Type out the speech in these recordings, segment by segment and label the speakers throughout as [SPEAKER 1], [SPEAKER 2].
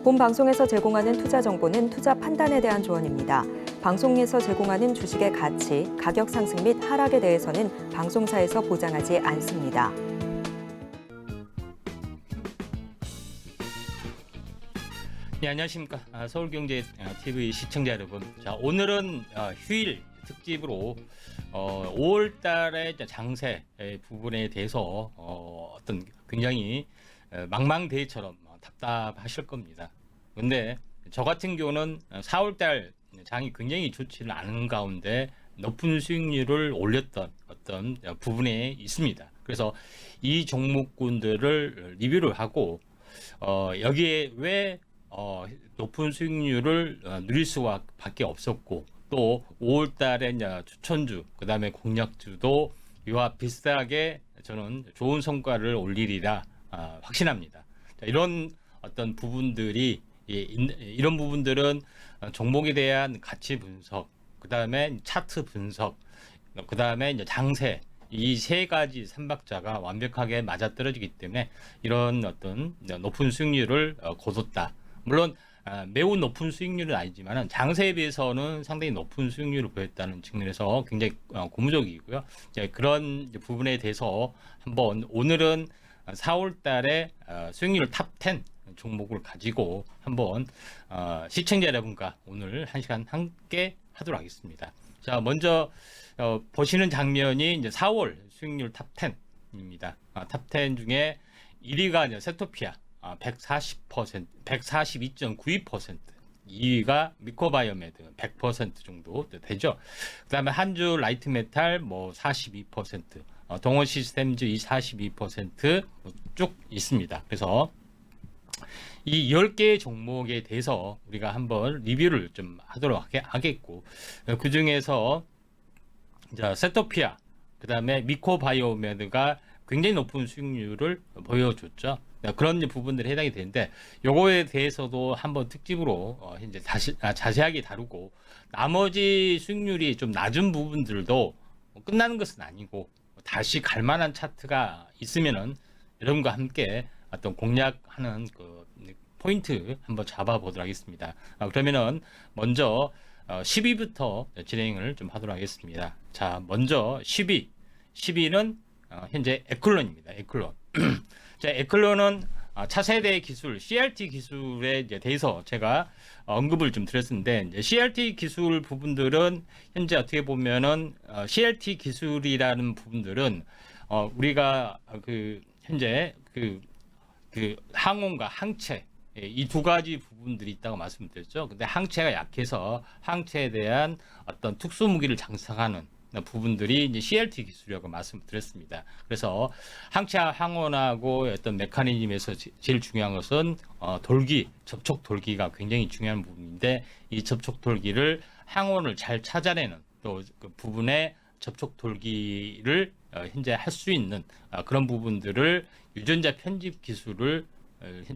[SPEAKER 1] 본 방송에서 제공하는 투자 정보는 투자 판단에 대한 조언입니다. 방송에서 제공하는 주식의 가치, 가격 상승 및 하락에 대해서는 방송사에서 보장하지 않습니다.
[SPEAKER 2] 네, 안녕하십니까. 서울경제TV 시청자 여러분. 자, 오늘은 휴일 특집으로 5월 달의 장세 부분에 대해서 어떤 굉장히 망망대해처럼 답답하실 겁니다. 근데 저 같은 경우는 4월 달 장이 굉장히 좋지는 않은 가운데 높은 수익률을 올렸던 어떤 부분에 있습니다. 그래서 이 종목군들을 리뷰를 하고 여기에 왜 높은 수익률을 누릴 수밖에 없었고 또 5월 달에 추천주 그다음에 공략주도 이와 비슷하게 저는 좋은 성과를 올리리라 확신합니다. 자, 이런 어떤 부분들이 이런 부분들은 종목에 대한 가치 분석, 그다음에 차트 분석, 그다음에 장세 이 세 가지 삼박자가 완벽하게 맞아떨어지기 때문에 이런 어떤 높은 수익률을 거뒀다. 물론 매우 높은 수익률은 아니지만 장세에 비해서는 상당히 높은 수익률을 보였다는 측면에서 굉장히 고무적이고요. 그런 부분에 대해서 한번 오늘은 4월 달에 수익률 탑10 종목을 가지고 한번 시청자 여러분과 오늘 1시간 함께 하도록 하겠습니다. 자, 먼저 보시는 장면이 이제 4월 수익률 탑10입니다. 탑10 중에 1위가 세토피아 140%, 142.92%, 2위가 미코바이오메드 100% 정도 되죠. 그다음에 한주 라이트메탈 42%, 동원 시스템즈 42%쭉 있습니다. 그래서 이 10개의 종목에 대해서 우리가 한번 리뷰를 좀 하도록 하겠고, 그 중에서 세토피아, 그 다음에 미코바이오메드가 굉장히 높은 수익률을 보여줬죠. 그런 부분들이 해당이 되는데, 요거에 대해서도 한번 특집으로 이제 다시 자세하게 다루고, 나머지 수익률이 좀 낮은 부분들도 끝나는 것은 아니고, 다시 갈 만한 차트가 있으면은 여러분과 함께 어떤 공략하는 그 포인트 한번 잡아보도록 하겠습니다. 그러면은 먼저 10위부터 진행을 좀 하도록 하겠습니다. 자, 먼저 10위는 현재 에클론입니다. 에클론. 자, 에클론은 차세대 기술 CRT 기술에 대해서 제가 언급을 좀 드렸는데, 이제 CRT 기술 부분들은 현재 어떻게 보면은 CRT 기술이라는 부분들은 우리가 현재 항온과 항체 이 두 가지 부분들이 있다고 말씀드렸죠. 근데 항체가 약해서 항체에 대한 어떤 특수 무기를 장착하는 부분들이 이제 CRT 기술이라고 말씀드렸습니다. 그래서 항체와 항원하고 어떤 메커니즘에서 제일 중요한 것은 접촉 돌기가 굉장히 중요한 부분인데, 이 접촉 돌기를 항원을 잘 찾아내는 또 그 부분의 접촉 돌기를 현재 할 수 있는 그런 부분들을 유전자 편집 기술을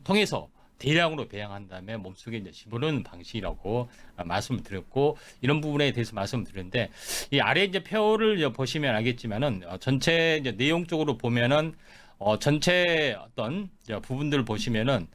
[SPEAKER 2] 통해서 대량으로 배양한 다음에 몸속에 이제 집어넣는 방식이라고 말씀을 드렸고, 이런 부분에 대해서 말씀을 드렸는데, 이 아래 이제 표를 보시면 알겠지만은 전체 이제 내용적으로 보면은 전체 어떤 부분들을 보시면은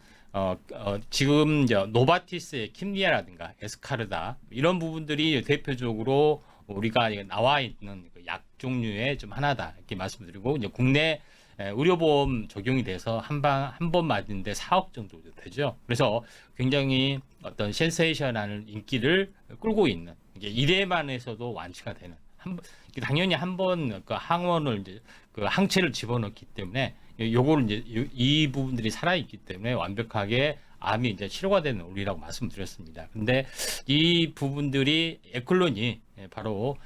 [SPEAKER 2] 지금 이제 노바티스의 킴리아라든가 에스카르다 이런 부분들이 대표적으로 우리가 나와 있는 약 종류의 좀 하나다 이렇게 말씀드리고, 이제 국내 의료보험 적용이 돼서 한 번 맞는데 4억 정도 되죠. 그래서 굉장히 어떤 센세이션한 인기를 끌고 있는, 이게 1회만에서도 완치가 되는, 당연히 한 번 그 항원을 이제 그 항체를 집어넣기 때문에 요거를 이제 이 부분들이 살아있기 때문에 완벽하게 암이 이제 치료가 되는 원리라고 말씀드렸습니다. 근데 이 부분들이 에클론이 바로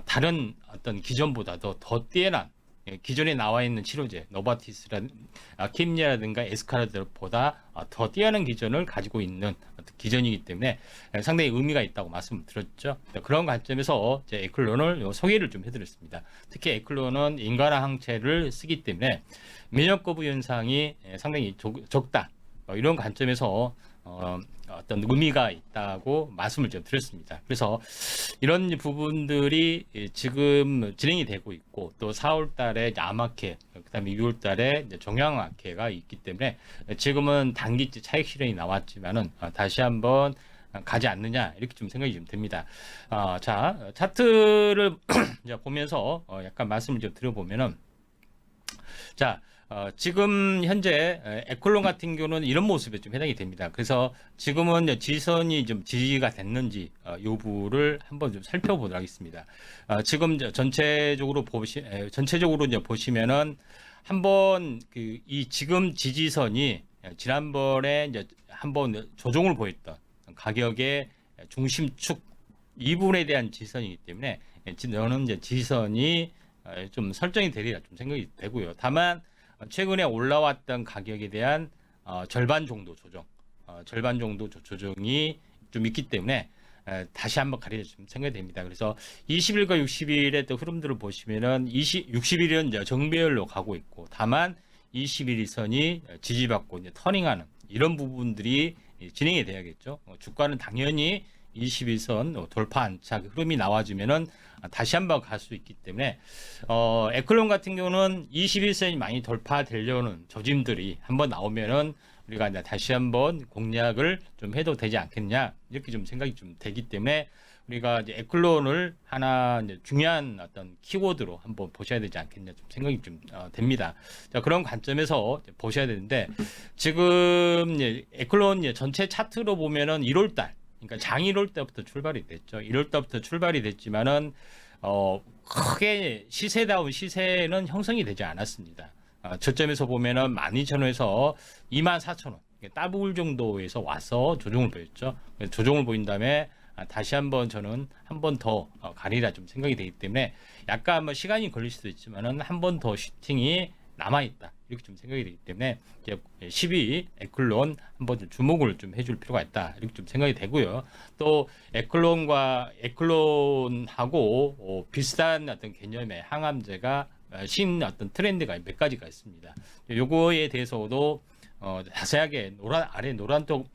[SPEAKER 2] 다른 어떤 기존보다도 더 뛰어난, 기존에 나와 있는 치료제 킴리아라든가 에스카르드보다 더 뛰어난 기전을 가지고 있는 기전이기 때문에 상당히 의미가 있다고 말씀드렸죠. 그런 관점에서 에클론을 소개를 좀 해드렸습니다. 특히 에클론은 인간화 항체를 쓰기 때문에 면역 거부 현상이 상당히 적다. 이런 관점에서 어떤 의미가 있다고 말씀을 좀 드렸습니다. 그래서 이런 부분들이 지금 진행이 되고 있고 또 4월 달에 암학회, 그다음에 6월 달에 종양학회가 있기 때문에 지금은 단기치 차익 실현이 나왔지만은 다시 한번 가지 않느냐 이렇게 좀 생각이 좀 듭니다. 자, 차트를 이제 보면서 약간 말씀을 좀 드려보면은 자. 지금 현재 에클론 같은 경우는 이런 모습에 좀 해당이 됩니다. 그래서 지금은 지선이 좀 지지가 됐는지 여부를 한번 좀 살펴보도록 하겠습니다. 지금 전체적으로 이제 보시면은 한번 이 지금 지지선이 지난번에 이제 한번 조정을 보였던 가격의 중심축 이 부분에 대한 지지선이기 때문에 저는 이제 지지선이 좀 설정이 되리라 좀 생각이 되고요. 다만 최근에 올라왔던 가격에 대한 절반 정도 조정, 절반 정도 조정이 좀 있기 때문에 다시 한번 가리려 좀 생각이 됩니다. 그래서 20일과 60일의 또 흐름들을 보시면은 60일은 이제 정배열로 가고 있고, 다만 21일선이 지지받고 이제 터닝하는 이런 부분들이 진행이 돼야겠죠. 주가는 당연히 21선 돌파 안착 흐름이 나와주면은 다시 한번 갈 수 있기 때문에 에클론 같은 경우는 21선이 많이 돌파되려는 조짐들이 한번 나오면은 우리가 이제 다시 한번 공략을 좀 해도 되지 않겠냐 이렇게 좀 생각이 좀 되기 때문에 우리가 이제 에클론을 하나 이제 중요한 어떤 키워드로 한번 보셔야 되지 않겠냐 좀 생각이 좀 됩니다. 자, 그런 관점에서 보셔야 되는데 지금 이제 에클론 전체 차트로 보면은 1월달 그러니까 장일월 때부터 출발이 됐죠. 1월 때부터 출발이 됐지만은 크게 시세다운 시세는 형성이 되지 않았습니다. 저점에서 보면은 12,000원에서 24,000원 따블 정도에서 와서 조정을 보였죠. 조정을 보인 다음에 다시 한번 저는 한 번 더 가리라 좀 생각이 되기 때문에 약간 뭐 시간이 걸릴 수도 있지만은 한 번 더 슈팅이 남아있다 이렇게 좀 생각이 되기 때문에 이제 12 에클론 한번 좀 주목을 좀 해줄 필요가 있다 이렇게 좀 생각이 되고요. 또 에클론하고 비슷한 어떤 개념의 항암제가 어떤 트렌드가 몇 가지가 있습니다. 요거에 대해서도 자세하게 아래 노란톡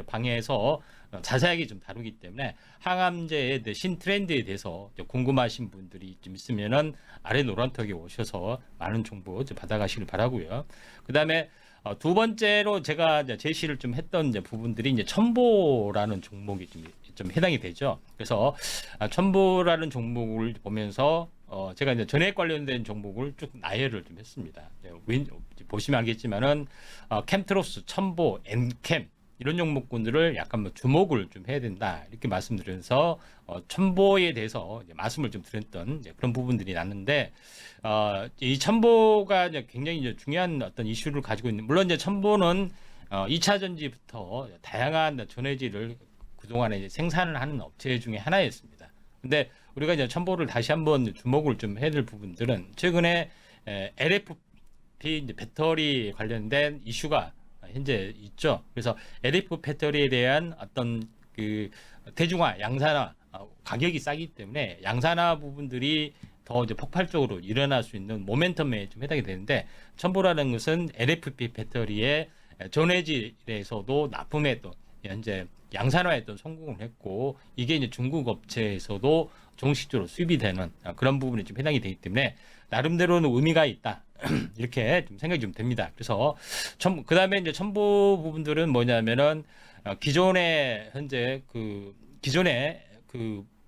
[SPEAKER 2] 방에서 자세하게 좀 다루기 때문에 항암제의 신 트렌드에 대해서 궁금하신 분들이 좀 있으면은 아래 노란톡에 오셔서 많은 정보 받아가시길 바라고요. 그 다음에 두 번째로 제가 제시를 좀 했던 부분들이 이제 첨보라는 종목이 좀 해당이 되죠. 그래서 첨보라는 종목을 보면서 제가 이제 전액 관련된 종목을 쭉 나열을 좀 했습니다. 보시면 알겠지만은 캠트로스, 첨보, 엔캠 이런 종목군들을 약간 뭐 주목을 좀 해야 된다 이렇게 말씀드려서 첨보에 대해서 이제 말씀을 좀 드렸던 그런 부분들이 났는데 이 첨보가 이제 굉장히 이제 중요한 어떤 이슈를 가지고 있는 물론 이제 첨보는 2차 전지부터 다양한 전해질을 그동안에 이제 생산을 하는 업체 중에 하나였습니다. 근데 우리가 이제 첨보를 다시 한번 주목을 좀 해야 될 부분들은 최근에 LFP 이제 배터리 관련된 이슈가 현재 있죠. 그래서 LFP 배터리에 대한 어떤 그 대중화, 양산화 가격이 싸기 때문에 양산화 부분들이 더 이제 폭발적으로 일어날 수 있는 모멘텀에 좀 해당이 되는데 첨보라는 것은 LFP 배터리의 전해질에서도 납품에 또 현재 양산화에 또 성공을 했고 이게 이제 중국 업체에서도 정식적으로 수입이 되는 그런 부분이 좀 해당이 되기 때문에 나름대로는 의미가 있다 이렇게 좀 생각이 좀 됩니다. 그래서 그 다음에 이제 첨보 부분들은 뭐냐면은 기존에 현재 기존에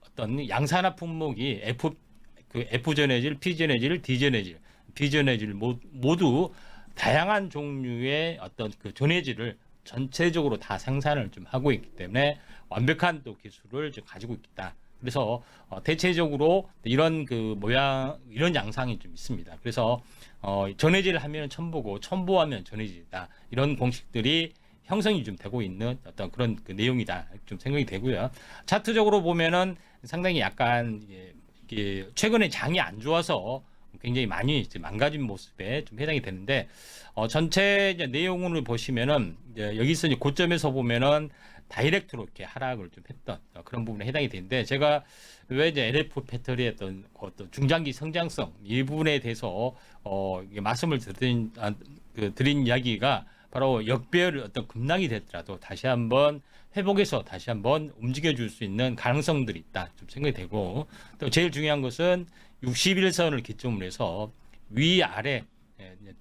[SPEAKER 2] 어떤 양산화 품목이 F 전해질, P 전해질, D 전해질, B 전해질 모두 다양한 종류의 어떤 그 전해질을 전체적으로 다 생산을 좀 하고 있기 때문에 완벽한 또 기술을 좀 가지고 있다. 그래서 대체적으로 이런 이런 양상이 좀 있습니다. 그래서 전해질 하면 첨보고 첨보하면 전해질이다. 이런 공식들이 형성이 좀 되고 있는 어떤 그런 내용이다. 좀 생각이 되고요. 차트적으로 보면은 상당히 약간 이게 최근에 장이 안 좋아서 굉장히 많이 이제 망가진 모습에 좀 해당이 되는데 전체 이제 내용을 보시면은 여기서 이제 고점에서 보면은 다이렉트로 이렇게 하락을 좀 했던 그런 부분에 해당이 되는데 제가 왜 이제 LF 배터리의 어떤 중장기 성장성 이 부분에 대해서 말씀을 드린 이야기가 바로 역배열 어떤 급락이 됐더라도 다시 한번 회복해서 다시 한번 움직여줄 수 있는 가능성들이 있다 좀 생각이 되고, 또 제일 중요한 것은 61선을 기점으로 해서 위아래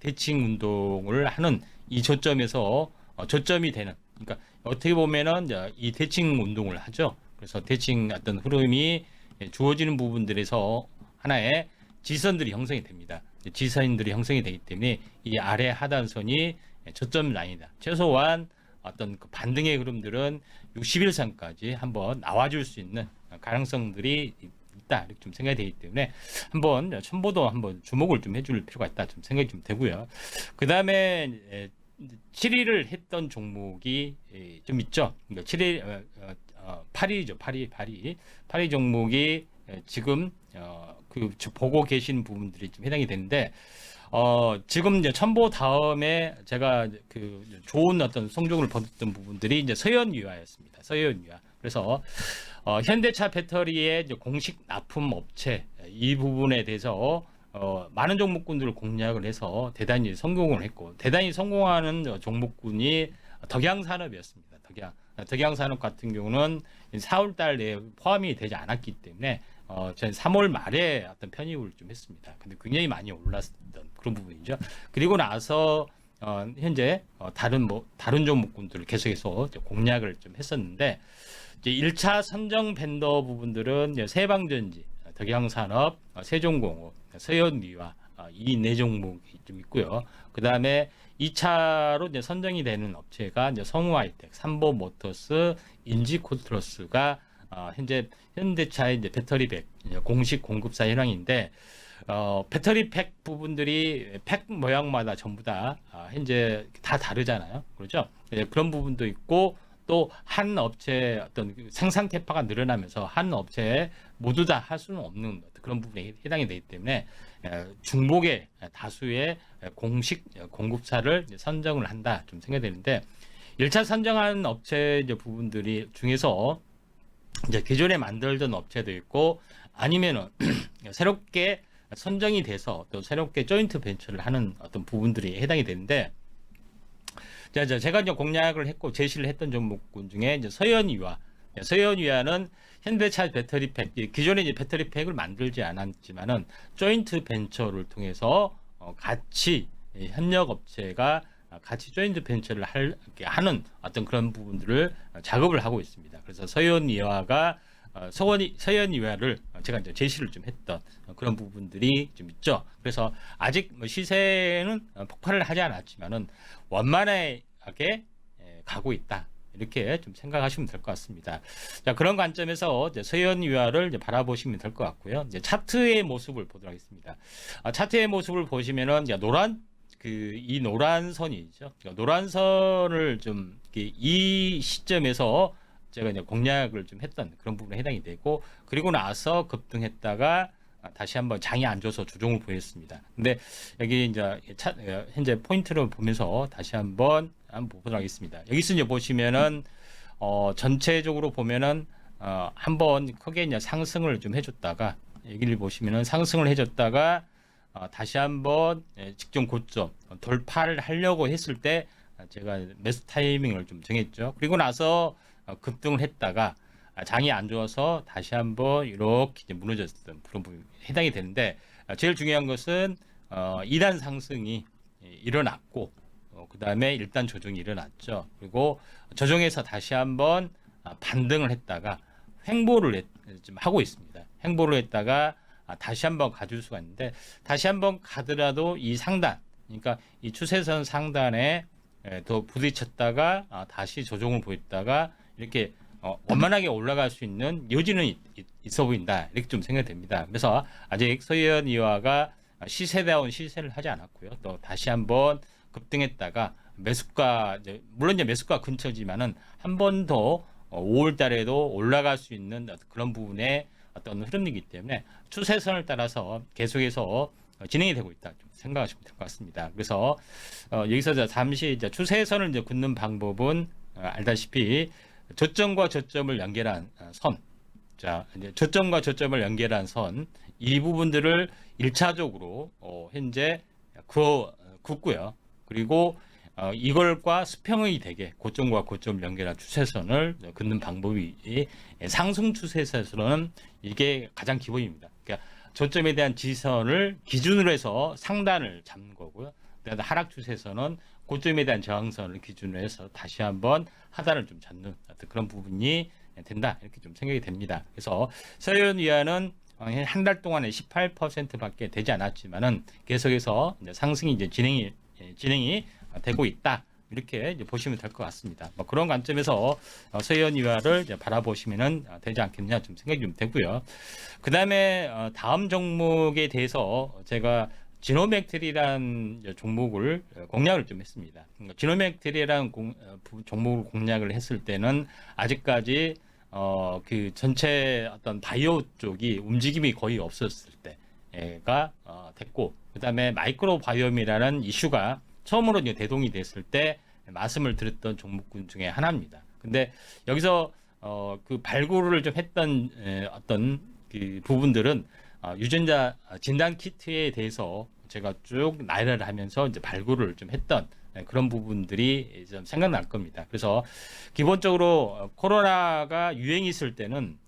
[SPEAKER 2] 대칭 운동을 하는 이 저점에서 저점이 되는, 그러니까 어떻게 보면은 이 대칭 운동을 하죠. 그래서 대칭 어떤 흐름이 주어지는 부분들에서 하나의 지선들이 형성이 됩니다. 지선들이 형성이 되기 때문에 이 아래 하단선이 저점 라인이다. 최소한 어떤 그 반등의 흐름들은 61선까지 한번 나와줄 수 있는 가능성들이 있다 이렇게 좀 생각이 되기 때문에 한번 첨보도 한번 주목을 좀 해줄 필요가 있다 좀 생각이 좀 되고요. 그 다음에 7위를 했던 종목이 좀 있죠. 그러니까 7위 8위죠. 8위 종목이 지금 그 보고 계신 부분들이 좀 해당이 되는데, 지금 이제 첨보 다음에 제가 그 좋은 어떤 성적을 거뒀던 부분들이 이제 서현유아였습니다. 서현유아. 그래서 현대차 배터리의 이제 공식 납품 업체 이 부분에 대해서 많은 종목군들을 공략을 해서 대단히 성공을 했고, 대단히 성공하는 종목군이 덕양산업이었습니다. 덕양산업 같은 경우는 4월달 내에 포함이 되지 않았기 때문에 저는 3월 말에 어떤 편입을 좀 했습니다. 근데 굉장히 많이 올랐던 그런 부분이죠. 그리고 나서 현재 다른 종목군들을 계속해서 공략을 좀 했었는데, 이제 1차 선정 벤더 부분들은 이제 세방전지, 덕양산업, 세종공업, 서현미화 이 네 종목이 좀 있고요. 그 다음에 2차로 이제 선정이 되는 업체가 이제 성우하이텍, 삼보모터스, 인지코트러스가 현재 현대차의 이제 배터리백 공식 공급사 현황인데, 배터리팩 부분들이 팩 모양마다 전부 다 현재 다 다르잖아요. 그렇죠? 그런 부분도 있고, 또 한 업체의 어떤 생산 캐파가 늘어나면서 한 업체에 모두 다 할 수는 없는 그런 부분에 해당이 되기 때문에 중복의 다수의 공식 공급사를 선정을 한다 좀 생각되는데, 1차 선정한 업체 이제 부분들이 중에서 이제 기존에 만들던 업체도 있고, 아니면은 새롭게 선정이 돼서 또 새롭게 조인트 벤처를 하는 어떤 부분들이 해당이 되는데, 제가 이제 공략을 했고 제시를 했던 종목군 중에 이제 서현유아는 현대차 배터리팩, 기존에 이제 배터리팩을 만들지 않았지만은 조인트 벤처를 통해서 같이 협력 업체가 같이 조인트 벤처를 하는 어떤 그런 부분들을 작업을 하고 있습니다. 그래서 서현유아를 제가 이제 제시를 좀 했던 그런 부분들이 좀 있죠. 그래서 아직 뭐 시세는 폭발을 하지 않았지만은 원만하게 가고 있다. 이렇게 좀 생각하시면 될 것 같습니다. 자, 그런 관점에서 이제 서현유아를 이제 바라보시면 될 것 같고요. 이제 차트의 모습을 보도록 하겠습니다. 차트의 모습을 보시면은 이제 이 노란 선이죠. 그러니까 노란 선을 좀 이 시점에서 제가 이제 공략을 좀 했던 그런 부분에 해당이 되고, 그리고 나서 급등했다가 다시 한번 장이 안 줘서 조정을 보였습니다. 근데 여기 이제 현재 포인트를 보면서 다시 한번 보도록 하겠습니다. 여기서 이제 보시면은 전체적으로 보면은 한번 크게 이제 상승을 좀 해줬다가, 여기를 보시면은 상승을 해줬다가 다시 한번 직전 고점 돌파를 하려고 했을 때 제가 매수 타이밍을 좀 정했죠. 그리고 나서 급등을 했다가 장이 안 좋아서 다시 한번 이렇게 이제 무너졌던 그런 부분이 해당이 되는데, 제일 중요한 것은 2단 상승이 일어났고, 그 다음에 1단 조정이 일어났죠. 그리고 조정에서 다시 한번 반등을 했다가 횡보를 좀 하고 있습니다. 횡보를 했다가 다시 한번 가줄 수가 있는데, 다시 한번 가더라도 이 상단, 그러니까 이 추세선 상단에 더 부딪혔다가 다시 조정을 보였다가 이렇게 원만하게 올라갈 수 있는 여지는 있어 보인다. 이렇게 좀 생각됩니다. 그래서 아직 서현유아가 시세다운 시세를 하지 않았고요. 또 다시 한번 급등했다가 매수가, 물론 이제 매수가 근처지만은 한 번 더 5월 달에도 올라갈 수 있는 그런 부분의 어떤 흐름이기 때문에 추세선을 따라서 계속해서 진행이 되고 있다. 좀 생각하시면 될 것 같습니다. 그래서 여기서 잠시 이제 추세선을 이제 긋는 방법은 알다시피 저점과 저점을 연결한 선, 이제 저점과 저점을 연결한 선, 이 부분들을 1차적으로 현재 긋고요. 그리고 이걸과 수평이 되게 고점과 고점 연결한 추세선을 긋는 방법이 상승 추세선은 이게 가장 기본입니다. 그러니까 저점에 대한 지지선을 기준으로 해서 상단을 잡는 거고요. 그다음에 하락 추세선은 고점에 대한 저항선을 기준으로 해서 다시 한번 하단을 좀 잡는 그런 부분이 된다 이렇게 좀 생각이 됩니다. 그래서 서해안 위안은 한 달 동안에 18%밖에 되지 않았지만은 계속해서 이제 상승이 이제 진행이 되고 있다. 이렇게 이제 보시면 될 것 같습니다. 뭐 그런 관점에서 서해안 위화를 이제 바라보시면은 되지 않겠냐 좀 생각이 좀 되고요. 그 다음에 다음 종목에 대해서 제가 지노맥트리라는 종목을 공략을 좀 했습니다. 지노맥트리라는 종목을 공략을 했을 때는 아직까지 그 전체 어떤 바이오 쪽이 움직임이 거의 없었을 때가 됐고, 그 다음에 마이크로 바이옴이라는 이슈가 처음으로 이제 대동이 됐을 때 말씀을 드렸던 종목군 중에 하나입니다. 근데 여기서 그 발굴을 좀 했던 어떤 그 부분들은 유전자 진단 키트에 대해서 제가 쭉 나열을 하면서 이제 발굴을 좀 했던 그런 부분들이 좀 생각날 겁니다. 그래서 기본적으로 코로나가 유행했을 때는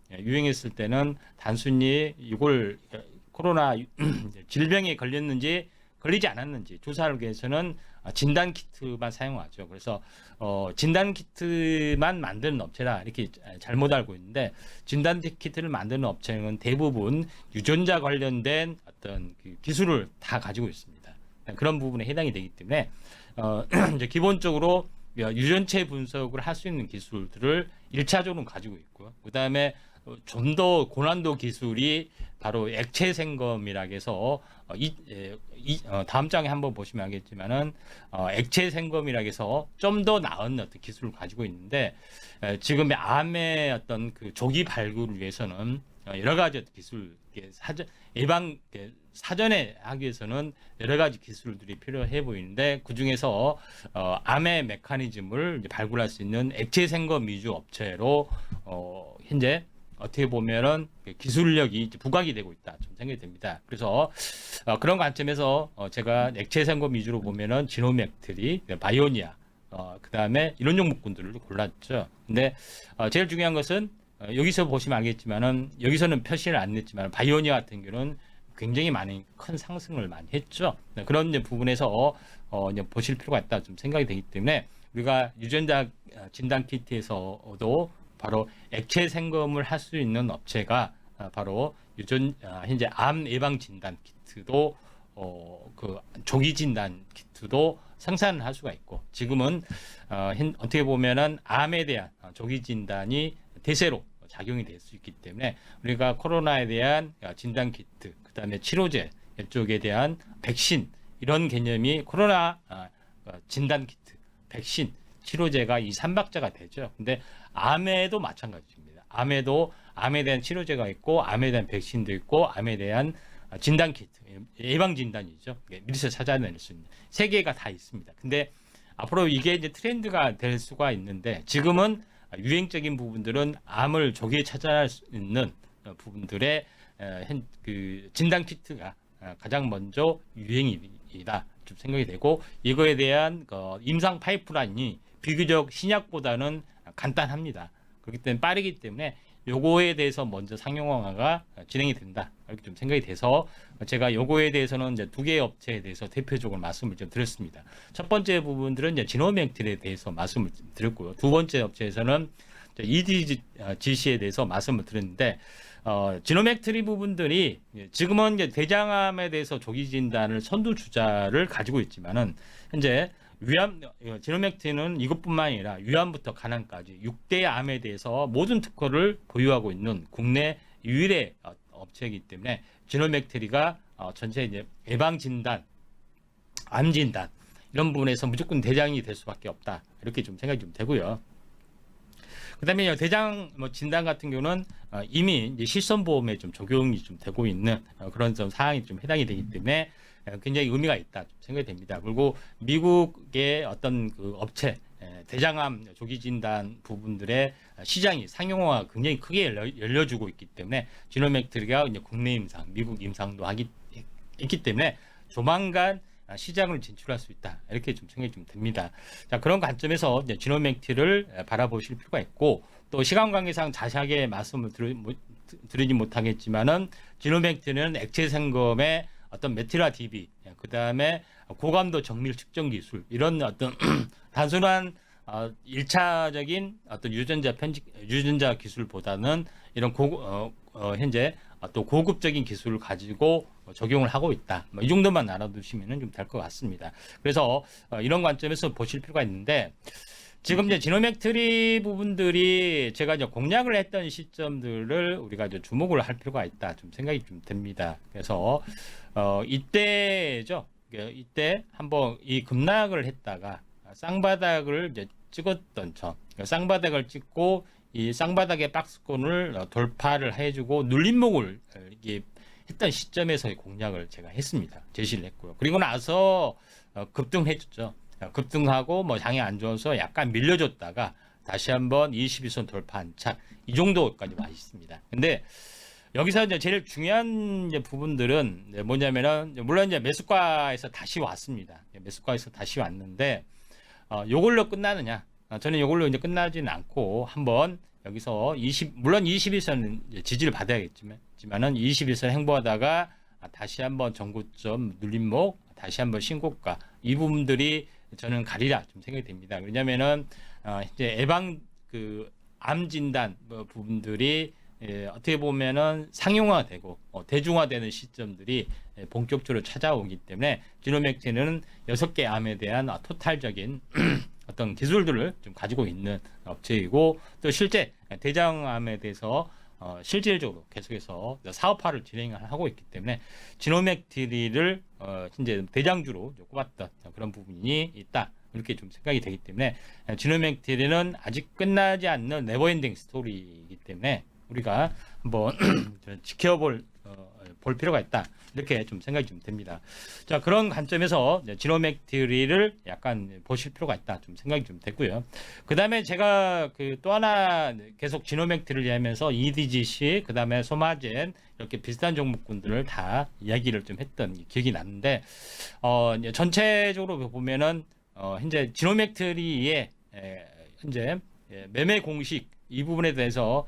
[SPEAKER 2] 단순히 이걸 코로나 질병에 걸렸는지 걸리지 않았는지 조사를 위해서는 진단 키트만 사용하죠. 그래서 진단 키트만 만드는 업체라 이렇게 잘못 알고 있는데, 진단 키트를 만드는 업체는 대부분 유전자 관련된 어떤 그 기술을 다 가지고 있습니다. 그런 부분에 해당이 되기 때문에 이제 기본적으로 유전체 분석을 할 수 있는 기술들을 1차적으로 가지고 있고요. 그 다음에 좀 더 고난도 기술이 바로 액체 생검이라고 해서 다음 장에 한번 보시면 알겠지만은 액체 생검이라고 해서 좀 더 나은 어떤 기술을 가지고 있는데, 지금의 암의 어떤 그 조기 발굴을 위해서는 여러 가지 기술 사전에 하기 위해서는 여러 가지 기술들이 필요해 보이는데, 그 중에서 암의 메커니즘을 발굴할 수 있는 액체 생검 위주 업체로 현재 어떻게 보면은 기술력이 부각이 되고 있다 좀 생각이 됩니다. 그래서 그런 관점에서 제가 액체 생검 위주로 보면은 지노맥트리, 바이오니아, 그 다음에 이런 종목군들을 골랐죠. 근데 제일 중요한 것은 여기서 보시면 알겠지만은, 여기서는 표시를 안 냈지만 바이오니아 같은 경우는 굉장히 많이 큰 상승을 많이 했죠. 그런 이제 부분에서 이제 보실 필요가 있다 좀 생각이 되기 때문에, 우리가 유전자 진단 키트에서도 바로 액체 생검을 할 수 있는 업체가 바로 현재 암 예방 진단 키트도 그 조기 진단 키트도 생산을 할 수가 있고, 지금은 어떻게 보면은 암에 대한 조기 진단이 대세로 작용이 될 수 있기 때문에, 우리가 코로나에 대한 진단 키트, 그다음에 치료제 이쪽에 대한 백신, 이런 개념이 코로나 진단 키트, 백신, 치료제가 이 3박자가 되죠. 근데 암에도 마찬가지입니다. 암에 대한 치료제가 있고, 암에 대한 백신도 있고, 암에 대한 진단 키트, 예방 진단이죠. 미리서 찾아낼 수 있는 세 개가 다 있습니다. 근데 앞으로 이게 이제 트렌드가 될 수가 있는데, 지금은 유행적인 부분들은 암을 조기에 찾아낼 수 있는 부분들의 그 진단 키트가 가장 먼저 유행이다 좀 생각이 되고, 이거에 대한 임상 파이프라인이 비교적 신약보다는 간단합니다. 그렇기 때문에 빠르기 때문에 요거에 대해서 먼저 상용화가 진행이 된다 이렇게 좀 생각이 돼서, 제가 요거에 대해서는 이제 두 개의 업체에 대해서 대표적으로 말씀을 좀 드렸습니다. 첫 번째 부분들은 이제 지노맥트리에 대해서 말씀을 드렸고요. 두 번째 업체에서는 EDGC에 대해서 말씀을 드렸는데, 지노맥트리 부분들이 지금은 이제 대장암에 대해서 조기 진단을 선두주자를 가지고 있지만은, 현재 지노맥트리는 이것뿐만 아니라 위암부터 간암까지 6대 암에 대해서 모든 특허를 보유하고 있는 국내 유일의 업체이기 때문에, 지노맥트리가 전체 이제 예방 진단, 암 진단 이런 부분에서 무조건 대장이 될 수밖에 없다 이렇게 좀 생각이 좀 되고요. 그다음에 대장 진단 같은 경우는 이미 이제 실손보험에 좀 적용이 좀 되고 있는 그런 좀 사항이 좀 해당이 되기 때문에 굉장히 의미가 있다 생각이 됩니다. 그리고 미국의 어떤 그 업체 대장암 조기 진단 부분들의 시장이 상용화가 굉장히 크게 열려주고 있기 때문에, 지노맥트리가 이제 국내 임상, 미국 임상도 있기 때문에 조만간 시장을 진출할 수 있다. 이렇게 좀 생각이 좀 듭니다. 자, 그런 관점에서 이제 지노맥트를 바라보실 필요가 있고, 또 시간 관계상 자세하게 말씀을 드리지 못하겠지만은 지노맥트는 액체 생검의 어떤 메티라 DB, 그 다음에 고감도 정밀 측정 기술, 이런 어떤 단순한 1차적인 어떤 유전자 기술보다는 이런 현재 또 고급적인 기술을 가지고 적용을 하고 있다. 이 정도만 알아두시면 좀 될 것 같습니다. 그래서 이런 관점에서 보실 필요가 있는데, 지금 이제 지노맥트리 부분들이 제가 이제 공략을 했던 시점들을 우리가 이제 주목을 할 필요가 있다. 좀 생각이 좀 듭니다. 그래서 이때죠. 이때 한번 이 급락을 했다가 쌍바닥을 이제 찍었던 점, 쌍바닥을 찍고 이 쌍바닥의 박스권을 돌파를 해주고 눌림목을 이게 했던 시점에서의 공략을 제가 했습니다. 제시를 했고요. 그리고 나서 급등해줬죠. 급등하고 뭐 장이 안 좋아서 약간 밀려줬다가 다시 한번 22선 돌파한 착, 이 정도까지 와 있습니다. 근데 여기서 이제 제일 중요한 이제 부분들은 뭐냐면은, 물론 이제 매수가에서 다시 왔습니다. 매수가에서 다시 왔는데 요걸로 끝나느냐? 저는 요걸로 이제 끝나지는 않고 한번 여기서 물론 21선 지지를 받아야겠지만은 21선 행보하다가 다시 한번 전고점 눌림목, 다시 한번 신고가, 이 부분들이 저는 가리라 좀 생각이 됩니다. 왜냐면은 이제 암 진단 부분들이 어떻게 보면은 상용화되고 대중화되는 시점들이 본격적으로 찾아오기 때문에 지노맥트는 6개 암에 대한 토탈적인 어떤 기술들을 좀 가지고 있는 업체이고, 또 실제 대장암에 대해서 실질적으로 계속해서 사업화를 진행하고 있기 때문에 지노맥트리를 이제 대장주로 꼽았던 그런 부분이 있다. 이렇게 좀 생각이 되기 때문에 지노맥트리는 아직 끝나지 않는 네버엔딩 스토리이기 때문에 우리가 한번 지켜볼 필요가 있다. 이렇게 좀 생각이 좀 됩니다. 자, 그런 관점에서 지노맥트리를 약간 보실 필요가 있다. 좀 생각이 좀 됐고요. 그 다음에 제가 또 하나 계속 지노맥트리를 이야기하면서 EDGC, 그 다음에 소마젠, 이렇게 비슷한 종목군들을 다 이야기를 좀 했던 기억이 나는데, 전체적으로 보면은, 현재 지노맥트리의 현재 매매 공식, 이 부분에 대해서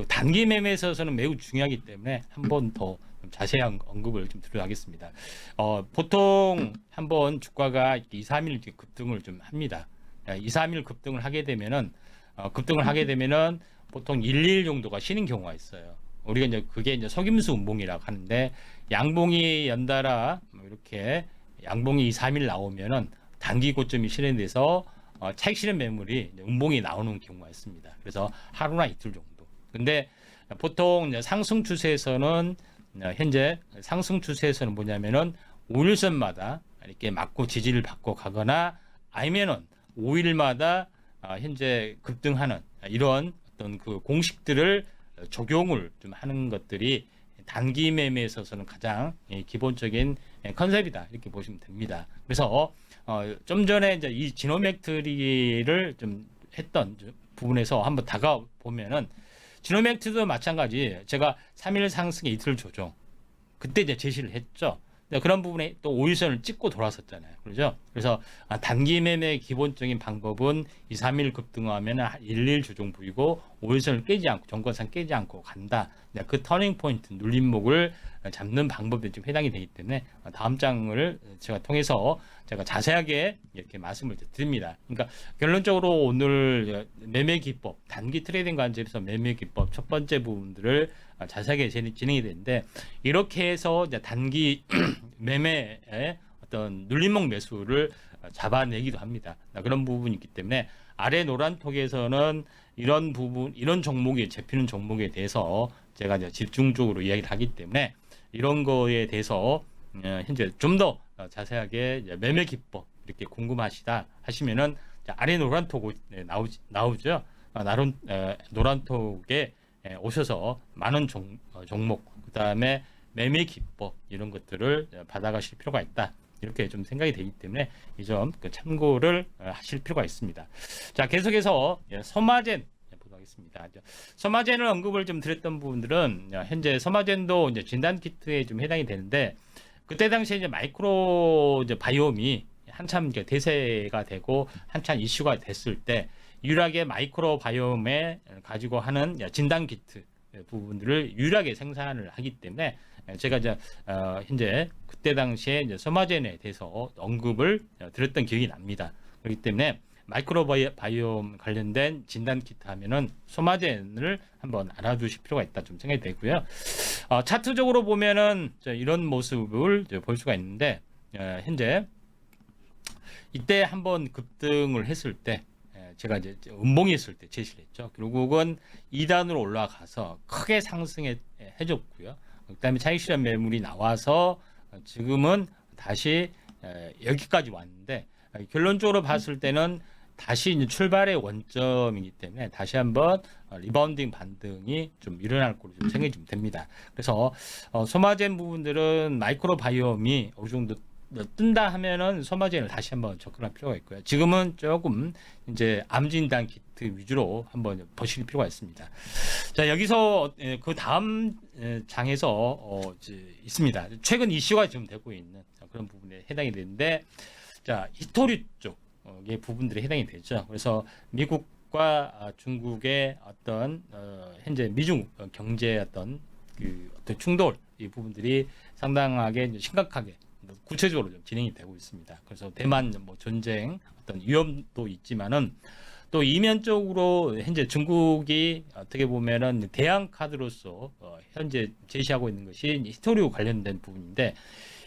[SPEAKER 2] 단기 매매에 있어서는 매우 중요하기 때문에 한 번 더 자세한 언급을 좀 드리겠습니다. 보통 한번 주가가 2, 3일 급등을 좀 합니다. 2, 3일 급등을 하게 되면은 보통 1, 2일 정도가 쉬는 경우가 있어요. 우리가 이제 그게 이제 석임수 운봉이라고 하는데, 양봉이 연달아 이렇게 양봉이 2, 3일 나오면은 단기 고점이 실현돼서 차익 실현 매물이 운봉이 나오는 경우가 있습니다. 그래서 하루나 이틀 정도. 근데 보통 상승 추세에서는 현재 상승 추세에서는 뭐냐면은 5일선마다 이렇게 맞고 지지를 받고 가거나, 아니면은 5일마다 현재 급등하는 이런 어떤 그 공식들을 적용을 좀 하는 것들이 단기 매매에 있어서는 가장 기본적인 컨셉이다. 이렇게 보시면 됩니다. 그래서 좀 전에 이제 이 지노맥트리를 좀 했던 부분에서 한번 다가 보면은, 지노맥트도 마찬가지, 제가 3일 상승에 이틀 조정, 그때 이제 제시를 했죠. 그런 부분에 또 5일선을 찍고 돌아섰잖아요. 그렇죠? 그래서 단기 매매의 기본적인 방법은 2, 3일 급등하면 1, 2일 조정 부이고 5일선을 깨지 않고, 정권상 깨지 않고 간다. 그 터닝 포인트, 눌림목을 잡는 방법에 좀 해당이 되기 때문에 다음 장을 제가 통해서 제가 자세하게 이렇게 말씀을 드립니다. 그러니까 결론적으로 오늘 매매 기법, 단기 트레이딩 관점에서 매매 기법 첫 번째 부분들을 자세하게 진행이 되는데, 이렇게 해서 이제 단기 매매의 어떤 눌림목 매수를 잡아내기도 합니다. 그런 부분이 있기 때문에 아래 노란 톡에서는 이런 부분, 이런 종목이 잡히는 종목에 대해서 제가 이제 집중적으로 이야기를 하기 때문에, 이런 거에 대해서 현재 좀 더 자세하게 매매 기법 이렇게 궁금하시다 하시면은 아래 노란 톡 나오죠. 노란 톡에 오셔서 많은 종목, 그 다음에 매매 기법 이런 것들을 받아가실 필요가 있다. 이렇게 좀 생각이 되기 때문에 이 점 참고를 하실 필요가 있습니다. 자, 계속해서 서마젠 보도록 하겠습니다. 서마젠을 언급을 좀 드렸던 부분들은 현재 서마젠도 이제 진단 키트에 좀 해당이 되는데, 그때 당시에 이제 마이크로 이제 바이옴이 한참 이제 대세가 되고 한참 이슈가 됐을 때 유일하게 마이크로 바이옴에 가지고 하는 진단 키트 부분들을 유일하게 생산을 하기 때문에 제가 이제 현재 그때 당시에 이제 소마젠에 대해서 언급을 드렸던 기억이 납니다. 그렇기 때문에 마이크로 바이옴 관련된 진단 키트 하면은 소마젠을 한번 알아두실 필요가 있다 좀 생각이 되고요. 차트적으로 보면은 이런 모습을 볼 수가 있는데 현재 이때 한번 급등을 했을 때 제가 이제 음봉이 있을 때 제시를 했죠. 결국은 2단으로 올라가서 크게 상승해줬고요. 그다음에 차익 실현 매물이 나와서 지금은 다시 여기까지 왔는데 결론적으로 봤을 때는 다시 이제 출발의 원점이기 때문에 다시 한번 리바운딩 반등이 좀 일어날 거로 좀 생각이 좀 됩니다. 그래서 소마젠 부분들은 마이크로 바이옴이 어느 정도 뜬다 하면은 소마젠을 다시 한번 접근할 필요가 있고요. 지금은 조금 이제 암 진단 키트 위주로 한번 보실 필요가 있습니다. 자, 여기서 그 다음 장에서 이제 있습니다. 최근 이슈가 좀 되고 있는 그런 부분에 해당이 되는데, 자, 히토류 쪽의 부분들이 해당이 되죠. 그래서 미국과 중국의 어떤 현재 미중 경제 어떤 어떤 충돌 이 부분들이 상당하게 이제 심각하게 구체적으로 좀 진행이 되고 있습니다. 그래서 대만 뭐 전쟁 어떤 위험도 있지만은 또 이면적으로 현재 중국이 어떻게 보면은 대항 카드로서 현재 제시하고 있는 것이 히토류 관련된 부분인데,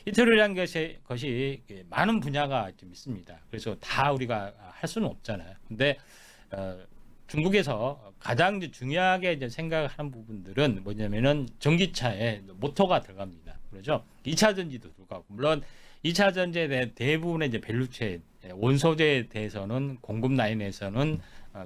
[SPEAKER 2] 히토류라는 것이 많은 분야가 좀 있습니다. 그래서 다 우리가 할 수는 없잖아요. 근데 중국에서 가장 이제 중요하게 이제 생각하는 부분들은 뭐냐면은 전기차에 모터가 들어갑니다. 그렇죠? 2차 전지도 들어가고, 물론 2차 전지에 대부분의 이제 밸류체인 원소재에 대해서는 공급 라인에서는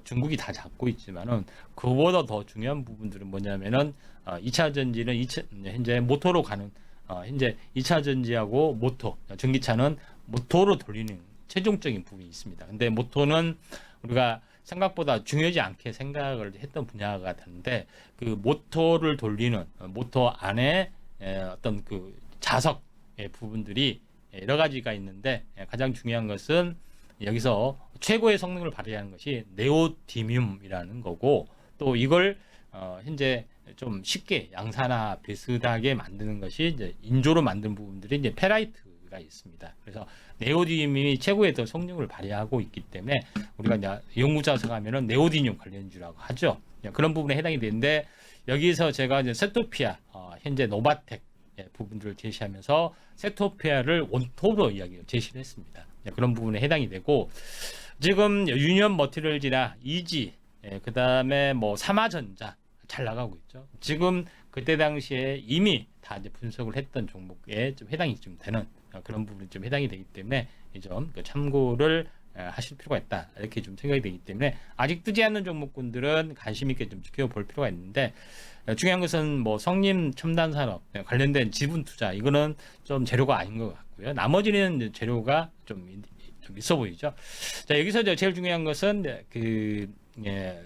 [SPEAKER 2] 중국이 다 잡고 있지만은 그보다 더 중요한 부분들은 뭐냐면은 2차 전지는 현재 모터로 가는 현재 2차 전지하고 모터, 전기차는 모터로 돌리는 최종적인 부분이 있습니다. 근데 모터는 우리가 생각보다 중요하지 않게 생각을 했던 분야가 되는데, 그 모터를 돌리는 모터 안에 어떤 그 자석의 부분들이 여러 가지가 있는데, 가장 중요한 것은 여기서 최고의 성능을 발휘하는 것이 네오디뮴이라는 거고, 또 이걸 현재 좀 쉽게 양산화 비슷하게 만드는 것이 이제 인조로 만든 부분들이 이제 페라이트가 있습니다. 그래서 네오디뮴이 최고의 더 성능을 발휘하고 있기 때문에 우리가 이제 연구자석 하면은 네오디뮴 관련주라고 하죠. 그런 부분에 해당이 되는데, 여기서 제가 이제 세토피아 현재 노바텍 부분들을 제시하면서 세토피아를 원톱으로 제시를 했습니다. 그런 부분에 해당이 되고, 지금 유니언 머티리얼즈나 이지, 그 다음에 뭐 삼화전자 잘 나가고 있죠. 지금 그때 당시에 이미 다 이제 분석을 했던 종목에 좀 해당이 좀 되는 그런 부분이 좀 해당이 되기 때문에 이 점 참고를 하실 필요가 있다, 이렇게 좀 생각이 되기 때문에 아직 뜨지 않는 종목군들은 관심 있게 좀 지켜볼 필요가 있는데, 중요한 것은 뭐 성림 첨단 산업 관련된 지분 투자, 이거는 좀 재료가 아닌 것 같고요. 나머지는 재료가 좀 있어 보이죠. 자, 여기서 제일 중요한 것은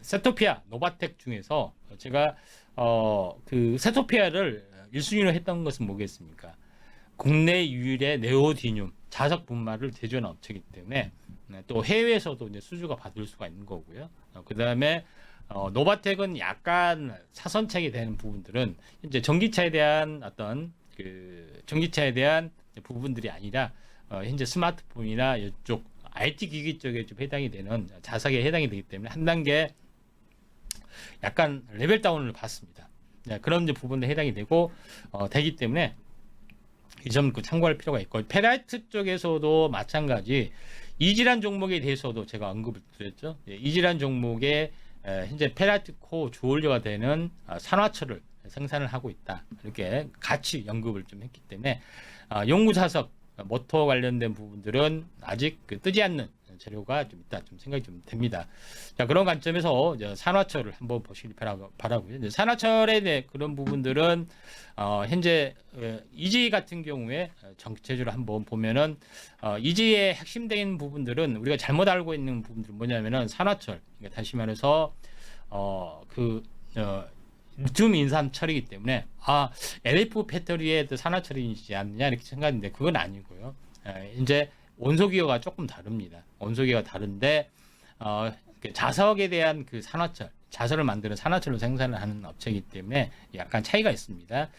[SPEAKER 2] 세토피아 노바텍 중에서 제가 그 세토피아를 1순위로 했던 것은 뭐겠습니까? 국내 유일의 네오디뮴 자석 분말을 제조하는 업체이기 때문에 또 해외에서도 이제 수주가 받을 수가 있는 거고요. 그 다음에 노바텍은 약간 사선책이 되는 부분들은 이제 전기차에 대한 어떤 전기차에 대한 부분들이 아니라 현재 스마트폰이나 이쪽 IT 기기 쪽에 좀 해당이 되는 자석에 해당이 되기 때문에 한 단계 약간 레벨 다운을 받습니다. 그런 이제 부분에 해당이 되기 때문에 이 점 참고할 필요가 있고, 페라이트 쪽에서도 마찬가지 이질환 종목에 대해서도 제가 언급을 드렸죠. 이질환 종목에 현재 페라이트 코어 주원료가 되는 산화철을 생산을 하고 있다, 이렇게 같이 언급을 좀 했기 때문에 연구자석 모터 관련된 부분들은 아직 뜨지 않는 재료가 좀 있다, 좀 생각이 좀 됩니다. 자, 그런 관점에서 산화철을 한번 보시기 바라고요. 산화철에 대해 그런 부분들은 현재 이지 같은 경우에 전체적으로 한번 보면은 이지의 핵심적인 부분들은 우리가 잘못 알고 있는 부분들은 뭐냐면은 산화철, 그러니까 다시 말해서 리튬 인산 처리이기 때문에 LF 배터리의 산화 처리이지 않느냐 이렇게 생각하는데 그건 아니고요. 이제 원소기호가 조금 다릅니다. 원소기호가 다른데 자석에 대한 그 산화철, 자석을 만드는 산화철로 생산을 하는 업체이기 때문에 약간 차이가 있습니다.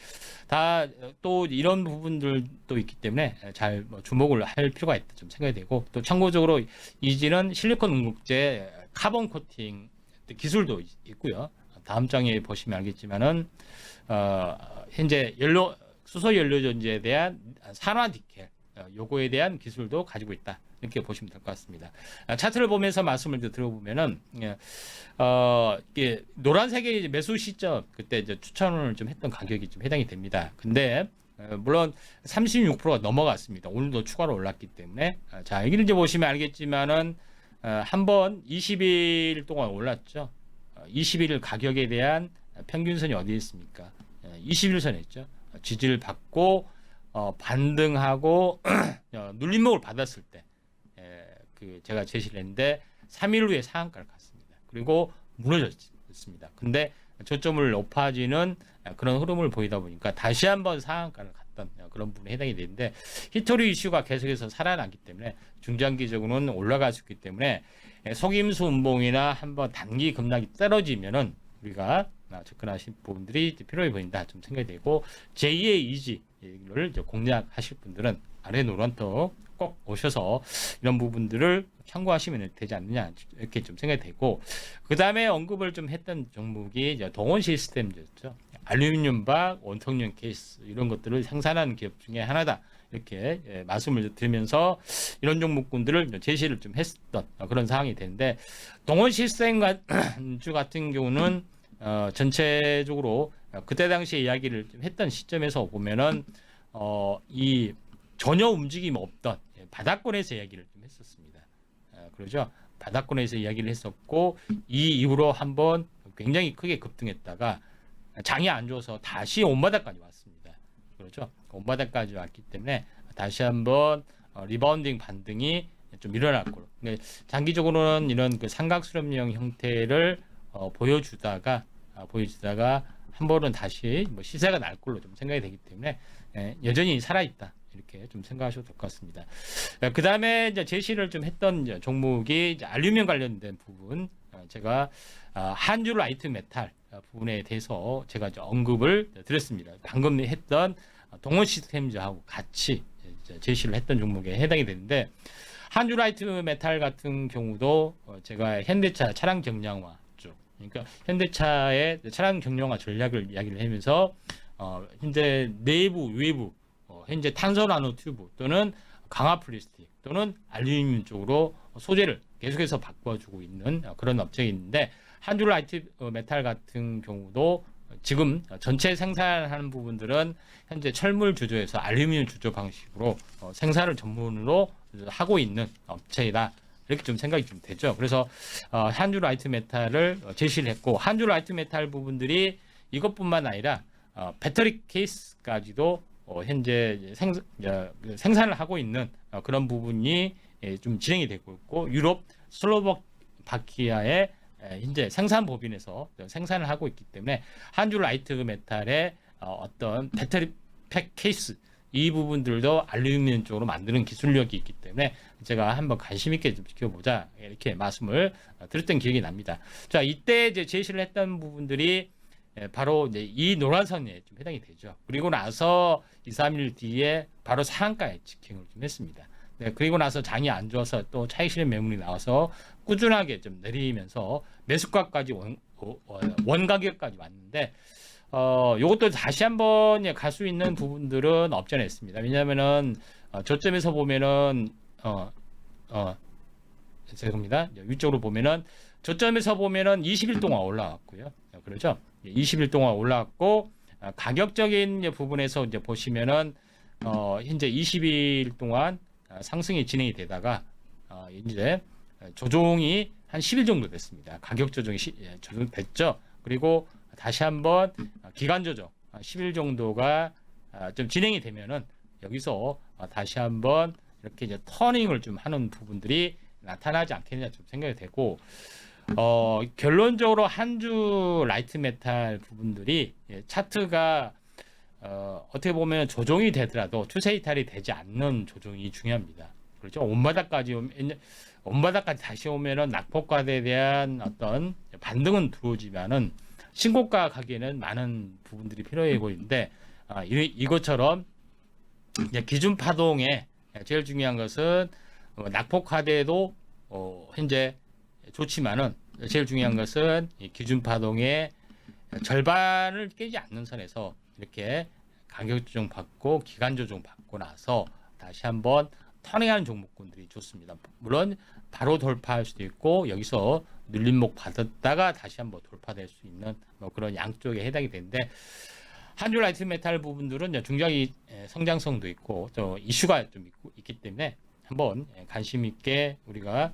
[SPEAKER 2] 다 또 이런 부분들도 있기 때문에 잘 주목을 할 필요가 있다 좀 생각이 되고, 또 참고적으로 이지는 실리콘 응급제 카본 코팅 기술도 있고요. 다음 장에 보시면 알겠지만은 현재 수소 연료 전지에 대한 산화 니켈 요거에 대한 기술도 가지고 있다. 이렇게 보시면 될 것 같습니다. 차트를 보면서 말씀을 들어보면은 이게 노란색의 매수 시점 그때 이제 추천을 좀 했던 가격이 좀 해당이 됩니다. 근데 물론 36%가 넘어갔습니다. 오늘도 추가로 올랐기 때문에 자 여기를 이제 보시면 알겠지만은 한번 20일 동안 올랐죠. 20일 가격에 대한 평균선이 어디에 있습니까? 21선에 있죠. 지지를 받고 반등하고 눌림목을 받았을 때 제가 제시를 했는데 3일 후에 상한가를 갔습니다. 그리고 무너졌습니다. 근데 저점을 높아지는 그런 흐름을 보이다 보니까 다시 한번 상한가를 갔던 그런 부분에 해당이 되는데, 히스토리 이슈가 계속해서 살아나기 때문에 중장기적으로는 올라갈 수 있기 때문에 속임수 운봉이나 한번 단기 급락이 떨어지면은 우리가 접근하실 부분들이 필요해 보인다 좀 생각이 되고, 제2의 이지를 공략하실 분들은 아래 노란톡 꼭 오셔서 이런 부분들을 참고하시면 되지 않느냐 이렇게 좀 생각이 되고, 그 다음에 언급을 좀 했던 종목이 동원 시스템이었죠. 알루미늄 박, 원통형 케이스 이런 것들을 생산하는 기업 중에 하나다 이렇게 말씀을 드리면서 이런 종목군들을 제시를 좀 했었던 그런 상황이 되는데, 동원 시스템 주 같은 경우는 전체적으로 그때 당시에 이야기를 좀 했던 시점에서 보면은 이 전혀 움직임 없던 바닥권에서 이야기를 좀 했었습니다. 그러죠. 바닥권에서 이야기를 했었고, 이 이후로 한번 굉장히 크게 급등했다가 장이 안 좋아서 다시 온바닥까지 왔습니다. 그렇죠. 온바닥까지 왔기 때문에 다시 한번 리바운딩 반등이 좀 일어났고, 장기적으로는 이런 그 삼각수렴형 형태를 보여주다가 한 번은 다시 시세가 날 걸로 좀 생각이 되기 때문에 여전히 살아있다 이렇게 좀 생각하셔도 될 것 같습니다. 그 다음에 이제 제시를 좀 했던 종목이 이제 알루미늄 관련된 부분, 제가 한주 라이트 메탈 부분에 대해서 제가 이제 언급을 드렸습니다. 방금 했던 동원 시스템즈하고 같이 제시를 했던 종목에 해당이 되는데, 한주 라이트 메탈 같은 경우도 제가 현대차 차량 경량화 쪽, 그러니까 현대차의 차량 경량화 전략을 이야기를 하면서 현재 내부 외부 현재 탄소 나노 튜브 또는 강화 플라스틱 또는 알루미늄 쪽으로 소재를 계속해서 바꿔주고 있는 그런 업체가 있는데, 한주 라이트 메탈 같은 경우도 지금 전체 생산하는 부분들은 현재 철물 주조에서 알루미늄 주조 방식으로 생산을 전문으로 하고 있는 업체이다 이렇게 좀 생각이 좀 되죠. 그래서 한주 라이트 메탈을 제시를 했고, 한주 라이트 메탈 부분들이 이것뿐만 아니라 배터리 케이스까지도 현재 생산을 하고 있는 그런 부분이 좀 진행이 되고 있고, 유럽 슬로바키아의 현재 생산 법인에서 생산을 하고 있기 때문에 한주 라이트 메탈의 어떤 배터리 팩 케이스 이 부분들도 알루미늄 쪽으로 만드는 기술력이 있기 때문에 제가 한번 관심 있게 좀 지켜보자 이렇게 말씀을 드렸던 기억이 납니다. 자, 이때 이제 제시를 했던 부분들이 바로 이제 이 노란선에 좀 해당이 되죠. 그리고 나서 2, 3일 뒤에 바로 상한가에 직행을 좀 했습니다. 그리고 나서 장이 안 좋아서 또 차익 실현 매물이 나와서 꾸준하게 좀 내리면서 매수가까지 원 가격까지 왔는데, 요것도 다시 한번 갈 수 있는 부분들은 없지 않아 있습니다. 왜냐하면은 저점에서 보면은 죄송합니다. 위쪽으로 보면은 저점에서 보면은 20일 동안 올라왔고요. 그렇죠? 20일 동안 올라왔고, 가격적인 부분에서 이제 보시면은 현재 20일 동안 상승이 진행이 되다가 이제 조정이 한 10일 정도 됐습니다. 가격 조정이 조정됐죠. 그리고 다시 한번 기간 조정 10일 정도가 좀 진행이 되면은 여기서 다시 한번 이렇게 이제 터닝을 좀 하는 부분들이 나타나지 않겠느냐 좀 생각이 되고, 결론적으로 한 주 라이트 메탈 부분들이 차트가 어떻게 보면 조정이 되더라도 추세 이탈이 되지 않는 조정이 중요합니다. 그렇죠? 온바닥까지 다시 오면은 낙폭과대에 대한 어떤 반등은 들어오지만은 신고가 가기에는 많은 부분들이 필요해 보이는데 이것처럼 이제 기준 파동에 제일 중요한 것은 낙폭과대도 현재 좋지만은 제일 중요한 것은 이 기준 파동의 절반을 깨지 않는 선에서 이렇게 가격 조정 받고 기간 조정 받고 나서 다시 한번 터닝하는 종목군들이 좋습니다. 물론 바로 돌파할 수도 있고 여기서 눌림목 받았다가 다시 한번 돌파될 수 있는 뭐 그런 양쪽에 해당이 되는데 한주 라이트 메탈 부분들은 중장기 성장성도 있고 또 이슈가 좀 있기 때문에 한번 관심 있게 우리가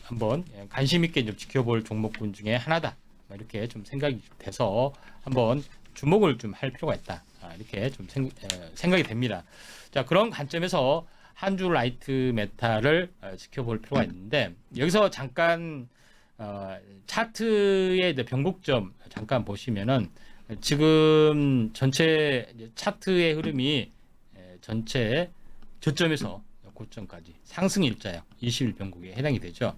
[SPEAKER 2] 한번 관심 있게 좀 지켜볼 종목군 중에 하나다. 이렇게 좀 생각이 돼서 한번 주목을 좀 할 필요가 있다. 이렇게 좀 생각이 됩니다. 자, 그런 관점에서 한 주 라이트 메탈을 지켜볼 필요가 있는데 여기서 잠깐 차트의 변곡점 잠깐 보시면은 지금 전체 차트의 흐름이 전체 저점에서 고점까지 상승 일자형 20일 변곡에 해당이 되죠.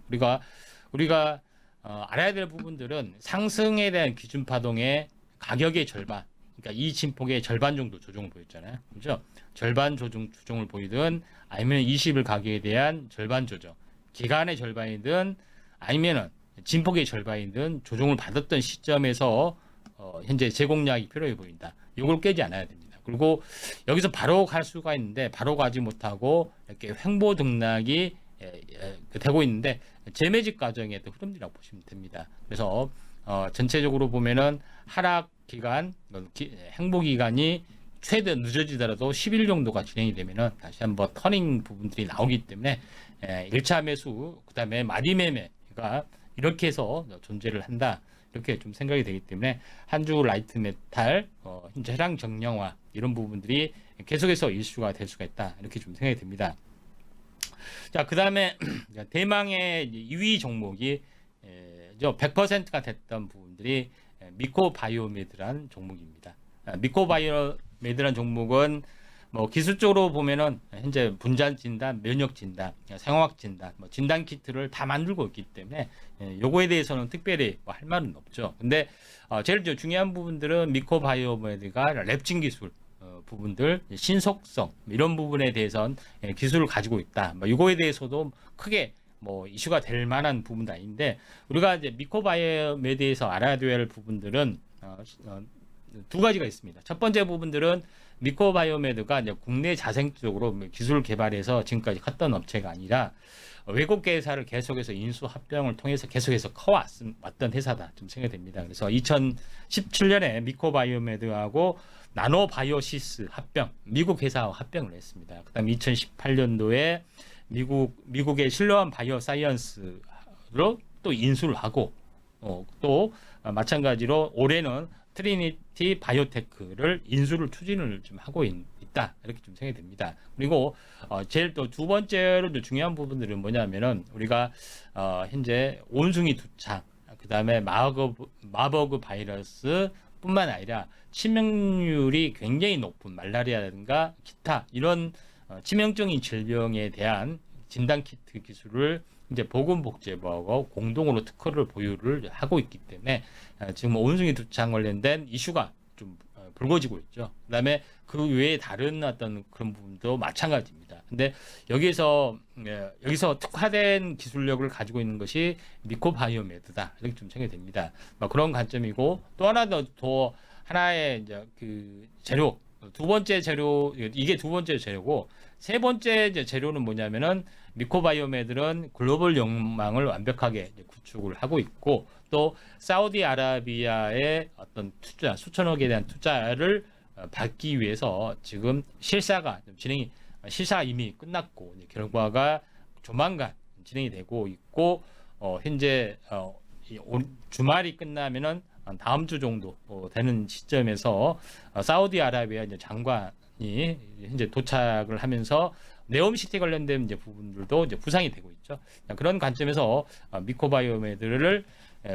[SPEAKER 2] 우리가 알아야 될 부분들은 상승에 대한 기준 파동의 가격의 절반, 그러니까 이 진폭의 절반 정도 조정을 보였잖아요. 그렇죠? 절반 조정을 보이든 아니면 20일 가격에 대한 절반 조정, 기간의 절반이든 아니면은 진폭의 절반이든 조정을 받았던 시점에서 현재 제공량이 필요해 보인다. 이걸 깨지 않아야 됩니다. 그리고 여기서 바로 갈 수가 있는데 바로 가지 못하고 이렇게 횡보 등락이 되고 있는데 재매집 과정의 흐름이라고 보시면 됩니다. 그래서 전체적으로 보면은 하락 기간, 행보 기간이 최대 늦어지더라도 10일 정도가 진행이 되면은 다시 한번 터닝 부분들이 나오기 때문에 1차 매수, 그다음에 마디 매매가 이렇게 해서 존재를 한다. 이렇게 좀 생각이 되기 때문에 한 주 라이트 메탈, 현재 해랑 정량화 이런 부분들이 계속해서 이슈가 될 수가 있다. 이렇게 좀 생각이 됩니다. 자, 그다음에 대망의 2위 종목이 100%가 됐던 부분들이 미코바이오메드란 종목입니다. 미코바이오메드란 종목은 뭐 기술적으로 보면은 현재 분자 진단, 면역 진단, 생화학 진단, 뭐 진단 키트를 다 만들고 있기 때문에 요거에 대해서는 특별히 뭐 할 말은 없죠. 근데 제일 중요한 부분들은 미코바이오메드가 랩진 기술 부분들, 신속성 이런 부분에 대해서는 기술을 가지고 있다. 뭐 이거에 대해서도 크게 뭐 이슈가 될 만한 부분도 아닌데 우리가 이제 미코바이오메드에서 알아야 될 부분들은 두 가지가 있습니다. 첫 번째 부분들은 미코바이오메드가 이제 국내 자생적으로 기술 개발해서 지금까지 컸던 업체가 아니라 외국 회사를 계속해서 인수 합병을 통해서 계속해서 커왔던 회사다 좀 생각됩니다. 그래서 2017년에 미코바이오메드하고 나노바이오시스 합병, 미국 회사와 합병을 했습니다. 그다음 2018년도에 미국의 실로암 바이오 사이언스로 또 인수를 하고 또 마찬가지로 올해는 트리니티 바이오테크를 인수를 추진을 좀 하고 있다 이렇게 좀 생각이 됩니다. 그리고 제일 또 두 번째로 중요한 부분들은 뭐냐면은 우리가 현재 온숭이 두창, 그 다음에 마버그 바이러스뿐만 아니라 치명률이 굉장히 높은 말라리아라든가 기타 이런 치명적인 질병에 대한 진단 키트 기술을 이제 보건복지부하고 공동으로 특허를 보유를 하고 있기 때문에 지금 온숭이 두창 관련된 이슈가 좀 불거지고 있죠. 그다음에 그 외에 다른 어떤 그런 부분도 마찬가지입니다. 근데 여기서 특화된 기술력을 가지고 있는 것이 미코바이오메드다 이렇게 좀 생각이 됩니다. 그런 관점이고 또 하나 더 하나의 이제 그 재료 두 번째 재료 이게 두 번째 재료고 세 번째 재료는 뭐냐면은 미코바이오메드는 글로벌 영망을 완벽하게 구축을 하고 있고 또 사우디아라비아의 어떤 투자 수천억에 대한 투자를 받기 위해서 지금 실사가 이미 끝났고 결과가 조만간 진행이 되고 있고 현재 주말이 끝나면은 다음 주 정도 되는 시점에서 사우디아라비아 장관이 현재 도착을 하면서 네옴시티 관련된 이제 부분들도 이제 부상이 되고 있죠. 그런 관점에서 미코바이오메드를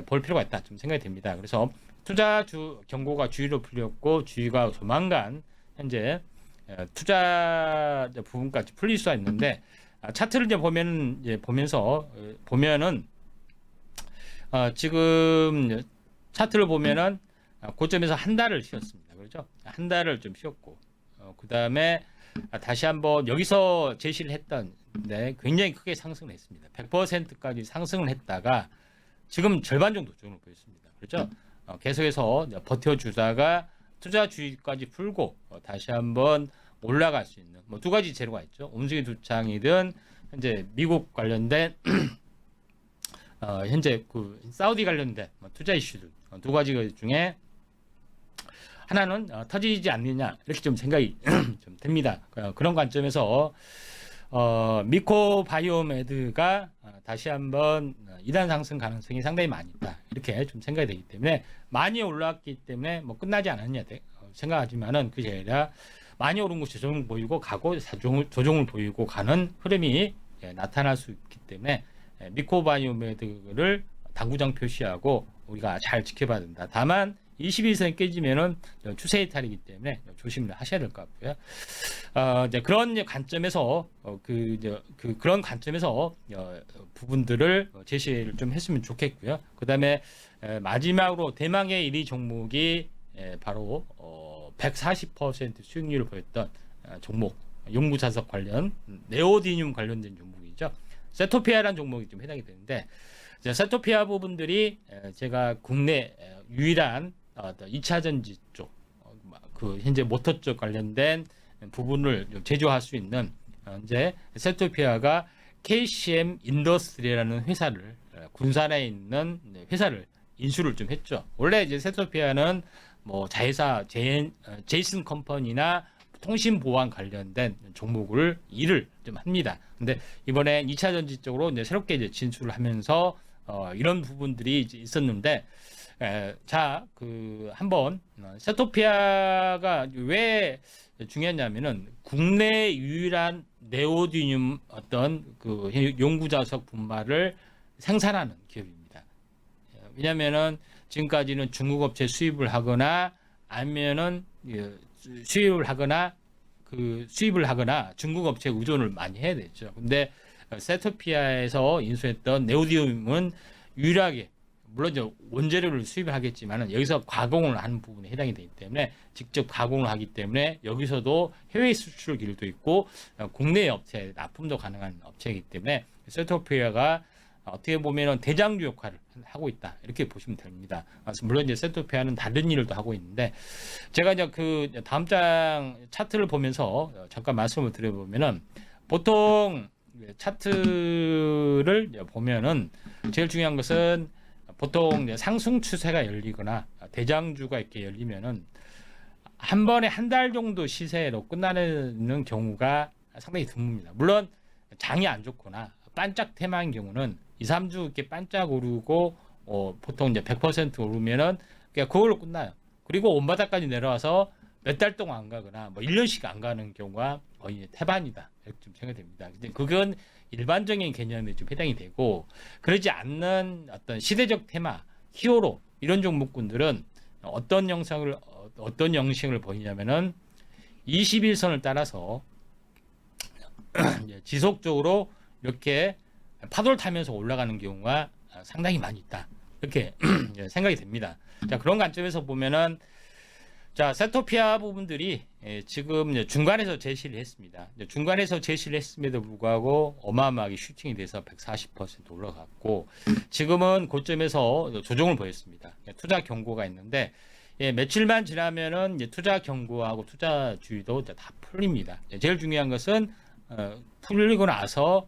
[SPEAKER 2] 볼 필요가 있다 좀 생각이 됩니다. 그래서 투자 경고가 주의로 풀렸고 주의가 조만간 현재 투자 부분까지 풀릴 수가 있는데 차트를 이제 보면은 지금 차트를 보면은 고점에서 한 달을 쉬었습니다. 그렇죠? 한 달을 좀 쉬었고 그 다음에 다시 한번 여기서 제시를 했던데 굉장히 크게 상승을 했습니다. 100%까지 상승을 했다가 지금 절반 정도 조정을 보였습니다. 그렇죠? 계속해서 버텨주다가 투자 주의까지 풀고 다시 한번 올라갈 수 있는 뭐 두 가지 재료가 있죠. 온수기 두창이든 현재 미국 관련된 현재 그 사우디 관련된 투자 이슈들 두 가지 중에 하나는 터지지 않느냐 이렇게 좀 생각이 좀 됩니다. 그런 관점에서 미코바이오메드가 다시 한번 2단 상승 가능성이 상당히 많이 있다 이렇게 좀 생각이 되기 때문에 많이 올라왔기 때문에 뭐 끝나지 않았냐 생각하지만은 그게 아니라 많이 오른 곳이 조정을 보이고 가고 조정을 보이고 가는 흐름이 나타날 수 있기 때문에 미코바이오메드를 당구장 표시하고 우리가 잘 지켜봐야 된다. 다만 21선 깨지면은 추세 이탈이기 때문에 조심을 하셔야 될 것 같고요. 이제 그런 관점에서 그런 관점에서 부분들을 제시를 좀 했으면 좋겠고요. 그다음에 마지막으로 대망의 1위 종목이 바로 140% 수익률을 보였던 종목 용구자석 관련 네오디듐 관련된 종목이죠. 세토피아라는 종목이 좀 해당이 되는데 세토피아 부분들이 제가 국내 유일한 2차 전지 쪽, 그 현재 모터 쪽 관련된 부분을 제조할 수 있는 현재 세토피아가 KCM 인더스트리라는 회사를 군산에 있는 회사를 인수를 좀 했죠. 원래 이제 세토피아는 뭐 자회사 제이슨 컴퍼니나 통신 보안 관련된 종목을 일을 좀 합니다. 근데 이번에 2차 전지 쪽으로 이제 새롭게 이제 진출을 하면서 이런 부분들이 이제 있었는데 한번 세토피아가 왜 중요했냐면은 국내 유일한 네오디듐 어떤 그 용구자석 분말을 생산하는 기업입니다. 왜냐면은 지금까지는 중국 업체 수입을 하거나 아니면은 수입을 하거나 중국 업체에 의존을 많이 해야 됐죠. 근데 세토피아에서 인수했던 네오디듐은 유일하게 물론 이제 원재료를 수입을 하겠지만은 여기서 가공을 하는 부분에 해당이 되기 때문에 직접 가공을 하기 때문에 여기서도 해외 수출 길도 있고 국내 업체에 납품도 가능한 업체이기 때문에 세토피아가 어떻게 보면은 대장주 역할을 하고 있다 이렇게 보시면 됩니다. 물론 이제 세토피아는 다른 일을 또 하고 있는데 제가 이제 그 다음 장 차트를 보면서 잠깐 말씀을 드려보면은 보통 차트를 보면은 제일 중요한 것은 보통 상승 추세가 열리거나 대장주가 이렇게 열리면은 한 번에 한 달 정도 시세로 끝나는 경우가 상당히 드뭅니다. 물론 장이 안 좋거나 반짝 테마인 경우는 2, 3주 이렇게 반짝 오르고 보통 이제 100% 오르면은 그냥 그걸로 끝나요. 그리고 온바닥까지 내려와서 몇 달 동안 안 가거나 뭐 1년씩 안 가는 경우가 거의 태반이다. 이렇게 좀 생각됩니다. 근데 그건 일반적인 개념에 좀 해당이 되고 그러지 않는 어떤 시대적 테마, 히어로 이런 종목군들은 어떤 영상을 보이냐면은 21선을 따라서 지속적으로 이렇게 파도를 타면서 올라가는 경우가 상당히 많이 있다. 이렇게 생각이 됩니다. 자, 그런 관점에서 보면은 자, 세토피아 부분들이 지금 중간에서 제시를 했습니다. 중간에서 제시를 했음에도 불구하고 어마어마하게 슈팅이 돼서 140% 올라갔고 지금은 고점에서 조정을 보였습니다. 투자 경고가 있는데 며칠만 지나면은 이제 투자 경고하고 투자 주의도 다 풀립니다. 제일 중요한 것은 풀리고 나서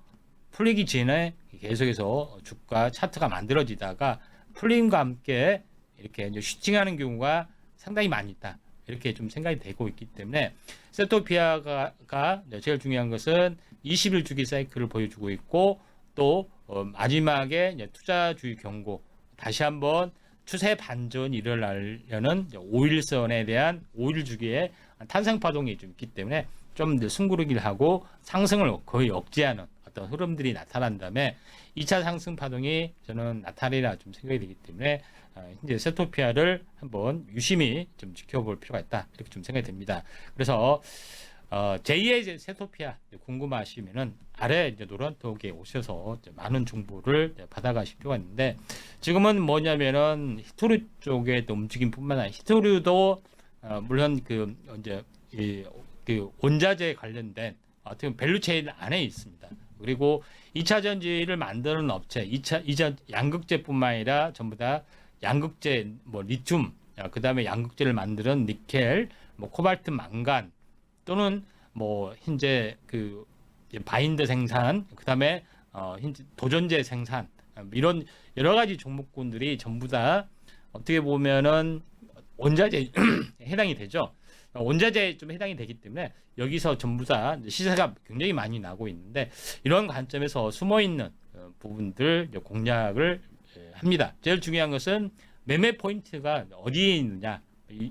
[SPEAKER 2] 풀리기 전에 계속해서 주가 차트가 만들어지다가 풀림과 함께 이렇게 이제 슈팅하는 경우가 상당히 많이 있다. 이렇게 좀 생각이 되고 있기 때문에 세토피아가 제일 중요한 것은 20일 주기 사이클을 보여주고 있고 또 마지막에 이제 투자주의 경고 다시 한번 추세 반전이 일어나려는 5일선에 대한 5일 주기의 탄생 파동이 좀 있기 때문에 좀 숨고르기를 하고 상승을 거의 억제하는 어떤 흐름들이 나타난 다음에 2차 상승 파동이 저는 나타내리라 좀 생각이 되기 때문에 이제 세토피아를 한번 유심히 좀 지켜볼 필요가 있다 이렇게 좀 생각이 됩니다. 그래서 제2의 이제 세토피아 궁금하시면은 아래 이제 노란톡에 오셔서 이제 많은 정보를 받아가실 필요가 있는데 지금은 뭐냐면은 히토류 쪽의 또 움직임뿐만 아니라 히토류도 물론 그 이제 그 원자재 관련된 어떻게 보면 밸류체인 안에 있습니다. 그리고 2차 전지를 만드는 업체, 2차 양극재뿐만 아니라 전부 다 양극재, 뭐 리튬, 그다음에 양극재를 만드는 니켈, 뭐 코발트, 망간 또는 뭐 현재 그 바인더 생산, 그다음에 현재 도전제 생산 이런 여러 가지 종목군들이 전부 다 어떻게 보면은 원자재에 해당이 되죠. 원자재에 좀 해당이 되기 때문에 여기서 전부 다 시세가 굉장히 많이 나고 있는데 이런 관점에서 숨어 있는 부분들 공략을 합니다. 제일 중요한 것은 매매 포인트가 어디에 있느냐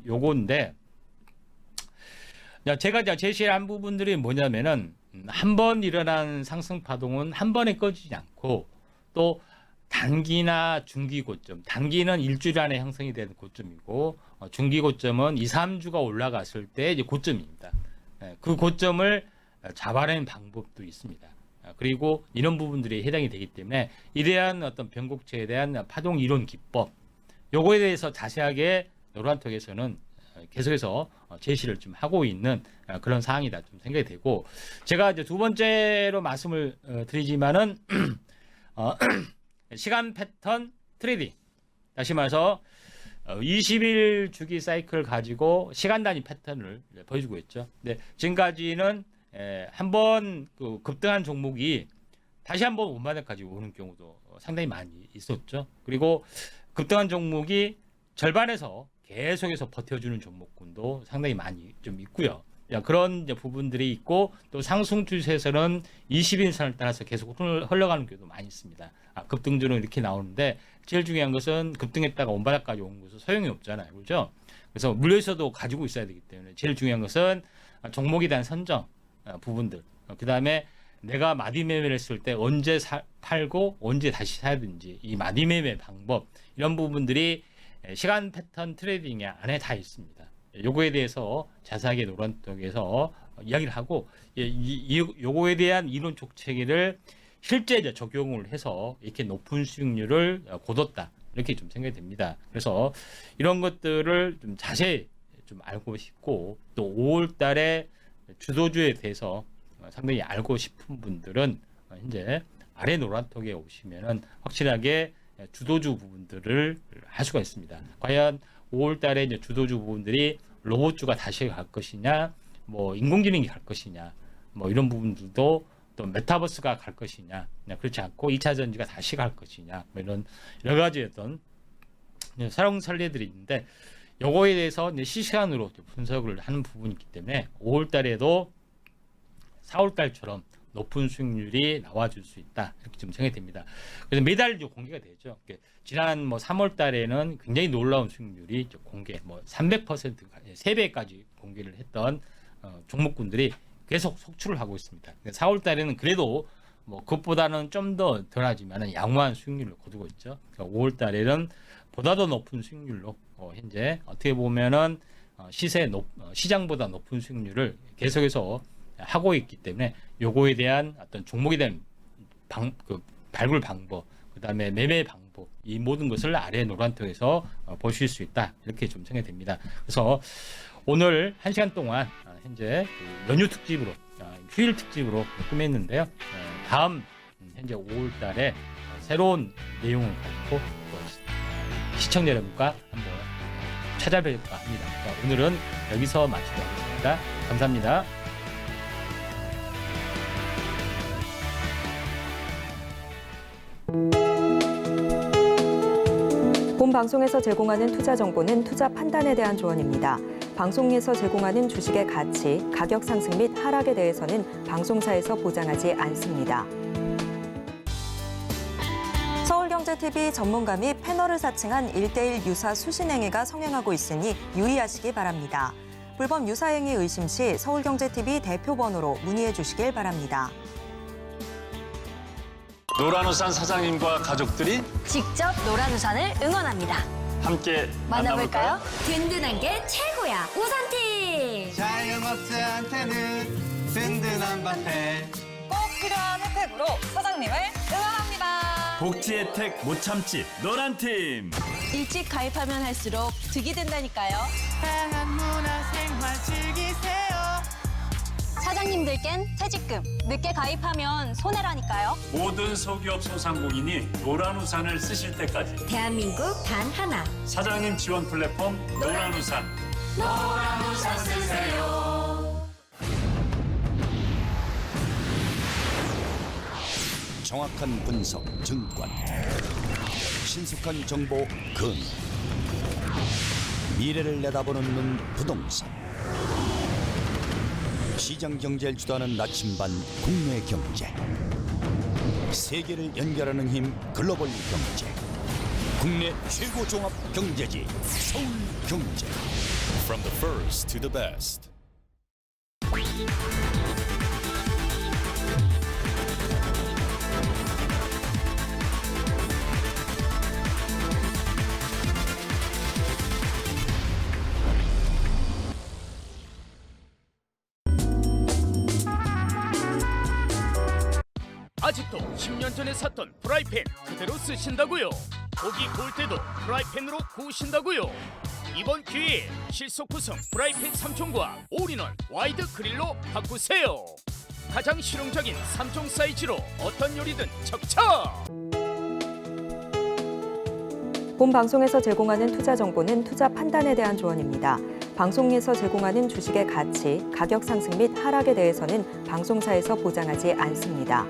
[SPEAKER 2] 요건데 제가 제시한 부분들이 뭐냐면은 한 번 일어난 상승 파동은 한 번에 꺼지지 않고 또 단기나 중기 고점, 단기는 일주일 안에 형성이 되는 고점이고 중기 고점은 2, 3주가 올라갔을 때 이제 고점입니다. 그 고점을 잡아내는 방법도 있습니다. 그리고 이런 부분들이 해당이 되기 때문에 이러한 어떤 변곡체에 대한 파동 이론 기법 요거에 대해서 자세하게 노란톡에서는 계속해서 제시를 좀 하고 있는 그런 사항이다 좀 생각이 되고 제가 이제 두 번째로 말씀을 드리지만은 시간 패턴 트레이딩 다시 말해서 20일 주기 사이클 가지고 시간 단위 패턴을 보여주고 있죠. 근데 지금까지는 한번 그 급등한 종목이 다시 한번 5만원까지 오는 경우도 상당히 많이 있었죠. 그리고 급등한 종목이 절반에서 계속해서 버텨주는 종목군도 상당히 많이 좀 있고요. 그런 이제 부분들이 있고 또 상승 추세에서는 20인선을 따라서 계속 흘러가는 경우도 많이 있습니다. 급등주는 이렇게 나오는데 제일 중요한 것은 급등했다가 원바닥까지 온 것은 소용이 없잖아요. 그렇죠? 그래서 물려있어도 가지고 있어야 되기 때문에 제일 중요한 것은 종목에 대한 선정 부분들 그 다음에 내가 마디 매매를 했을 때 언제 팔고 언제 다시 사야 되는지 이 마디 매매 방법 이런 부분들이 시간 패턴 트레이딩 안에 다 있습니다. 요거에 대해서 자세하게 노란톡에서 이야기를 하고 요거에 대한 이론 촉체계를 실제 이제 적용을 해서 이렇게 높은 수익률을 거뒀다 이렇게 좀 생각이 됩니다. 그래서 이런 것들을 좀 자세히 좀 알고 싶고 또 5월달에 주도주에 대해서 상당히 알고 싶은 분들은 현재 아래 노란톡에 오시면은 확실하게 주도주 부분들을 할 수가 있습니다. 과연 5월달에 이제 주도주 부분들이 로봇주가 다시 갈 것이냐, 뭐 인공지능이 갈 것이냐, 뭐 이런 부분들도 또 메타버스가 갈 것이냐, 그렇지 않고 2차 전지가 다시 갈 것이냐, 뭐 이런 여러 가지 어떤 사용 선례들이 있는데 요거에 대해서 이제 실시간으로 분석을 하는 부분이 있기 때문에 5월달에도 4월달처럼 높은 수익률이 나와줄 수 있다 이렇게 좀 생각이 됩니다. 그래서 매달 공개가 되죠. 지난 뭐 3월달에는 굉장히 놀라운 수익률이 공개, 뭐 300% 3배까지 공개를 했던 종목군들이 계속 속출을 하고 있습니다. 4월달에는 그래도 뭐 그것보다는 좀 더 덜하지만 양호한 수익률을 거두고 있죠. 5월달에는 보다 더 높은 수익률로 현재 어떻게 보면은 시장보다 높은 수익률을 계속해서 하고 있기 때문에 요거에 대한 어떤 종목에 대한 발굴 방법, 그 다음에 매매 방법, 이 모든 것을 아래 노란톡에서 보실 수 있다 이렇게 좀 생각이 됩니다. 그래서 오늘 1시간 동안 현재 연휴 특집으로 휴일 특집으로 꾸몄는데요. 다음 현재 5월달에 새로운 내용을 가지고 시청자 여러분과 한번 찾아뵐까 합니다. 오늘은 여기서 마치도록 하겠습니다. 감사합니다.
[SPEAKER 1] 본 방송에서 제공하는 투자 정보는 투자 판단에 대한 조언입니다. 방송에서 제공하는 주식의 가치, 가격 상승 및 하락에 대해서는 방송사에서 보장하지 않습니다. 서울경제TV 전문가 및 패널을 사칭한 1:1 유사 수신행위가 성행하고 있으니 유의하시기 바랍니다. 불법 유사행위 의심 시 서울경제TV 대표번호로 문의해 주시길 바랍니다.
[SPEAKER 3] 노란우산 사장님과 가족들이
[SPEAKER 4] 직접 노란우산을 응원합니다.
[SPEAKER 3] 함께
[SPEAKER 4] 만나볼까요? 든든한 게 최고야. 우산팀!
[SPEAKER 5] 자영업자한테는 든든한 밭에
[SPEAKER 6] 꼭 필요한 혜택으로 사장님을 응원합니다.
[SPEAKER 7] 복지 혜택 못 참지 노란팀.
[SPEAKER 4] 일찍 가입하면 할수록 득이 된다니까요.
[SPEAKER 5] 다양한 문화생활 즐기세요.
[SPEAKER 4] 사장님들겐 퇴직금, 늦게 가입하면 손해라니까요.
[SPEAKER 7] 모든 소기업 소상공인이 노란우산을 쓰실 때까지
[SPEAKER 4] 대한민국 단 하나.
[SPEAKER 7] 사장님 지원 플랫폼 노란우산.
[SPEAKER 8] 정확한 분석, 증권, 신속한 정보, 근 미래를 내다보는 눈, 부동산 시장 경제를 주도하는 나침반, 국내 경제 세계를 연결하는 힘, 글로벌 경제 국내 최고 종합 경제지, 서울 경제 From the first to the best
[SPEAKER 9] 아직도 10년 전에 샀던 프라이팬 그대로 쓰신다고요? 고기 구울 때도 프라이팬으로 구우신다고요? 이번 기회에 실속 구성 프라이팬 3종과 올인원 와이드 그릴로 바꾸세요. 가장 실용적인 3종 사이즈로 어떤 요리든 척척!
[SPEAKER 1] 본 방송에서 제공하는 투자 정보는 투자 판단에 대한 조언입니다. 방송에서 제공하는 주식의 가치, 가격 상승 및 하락에 대해서는 방송사에서 보장하지 않습니다.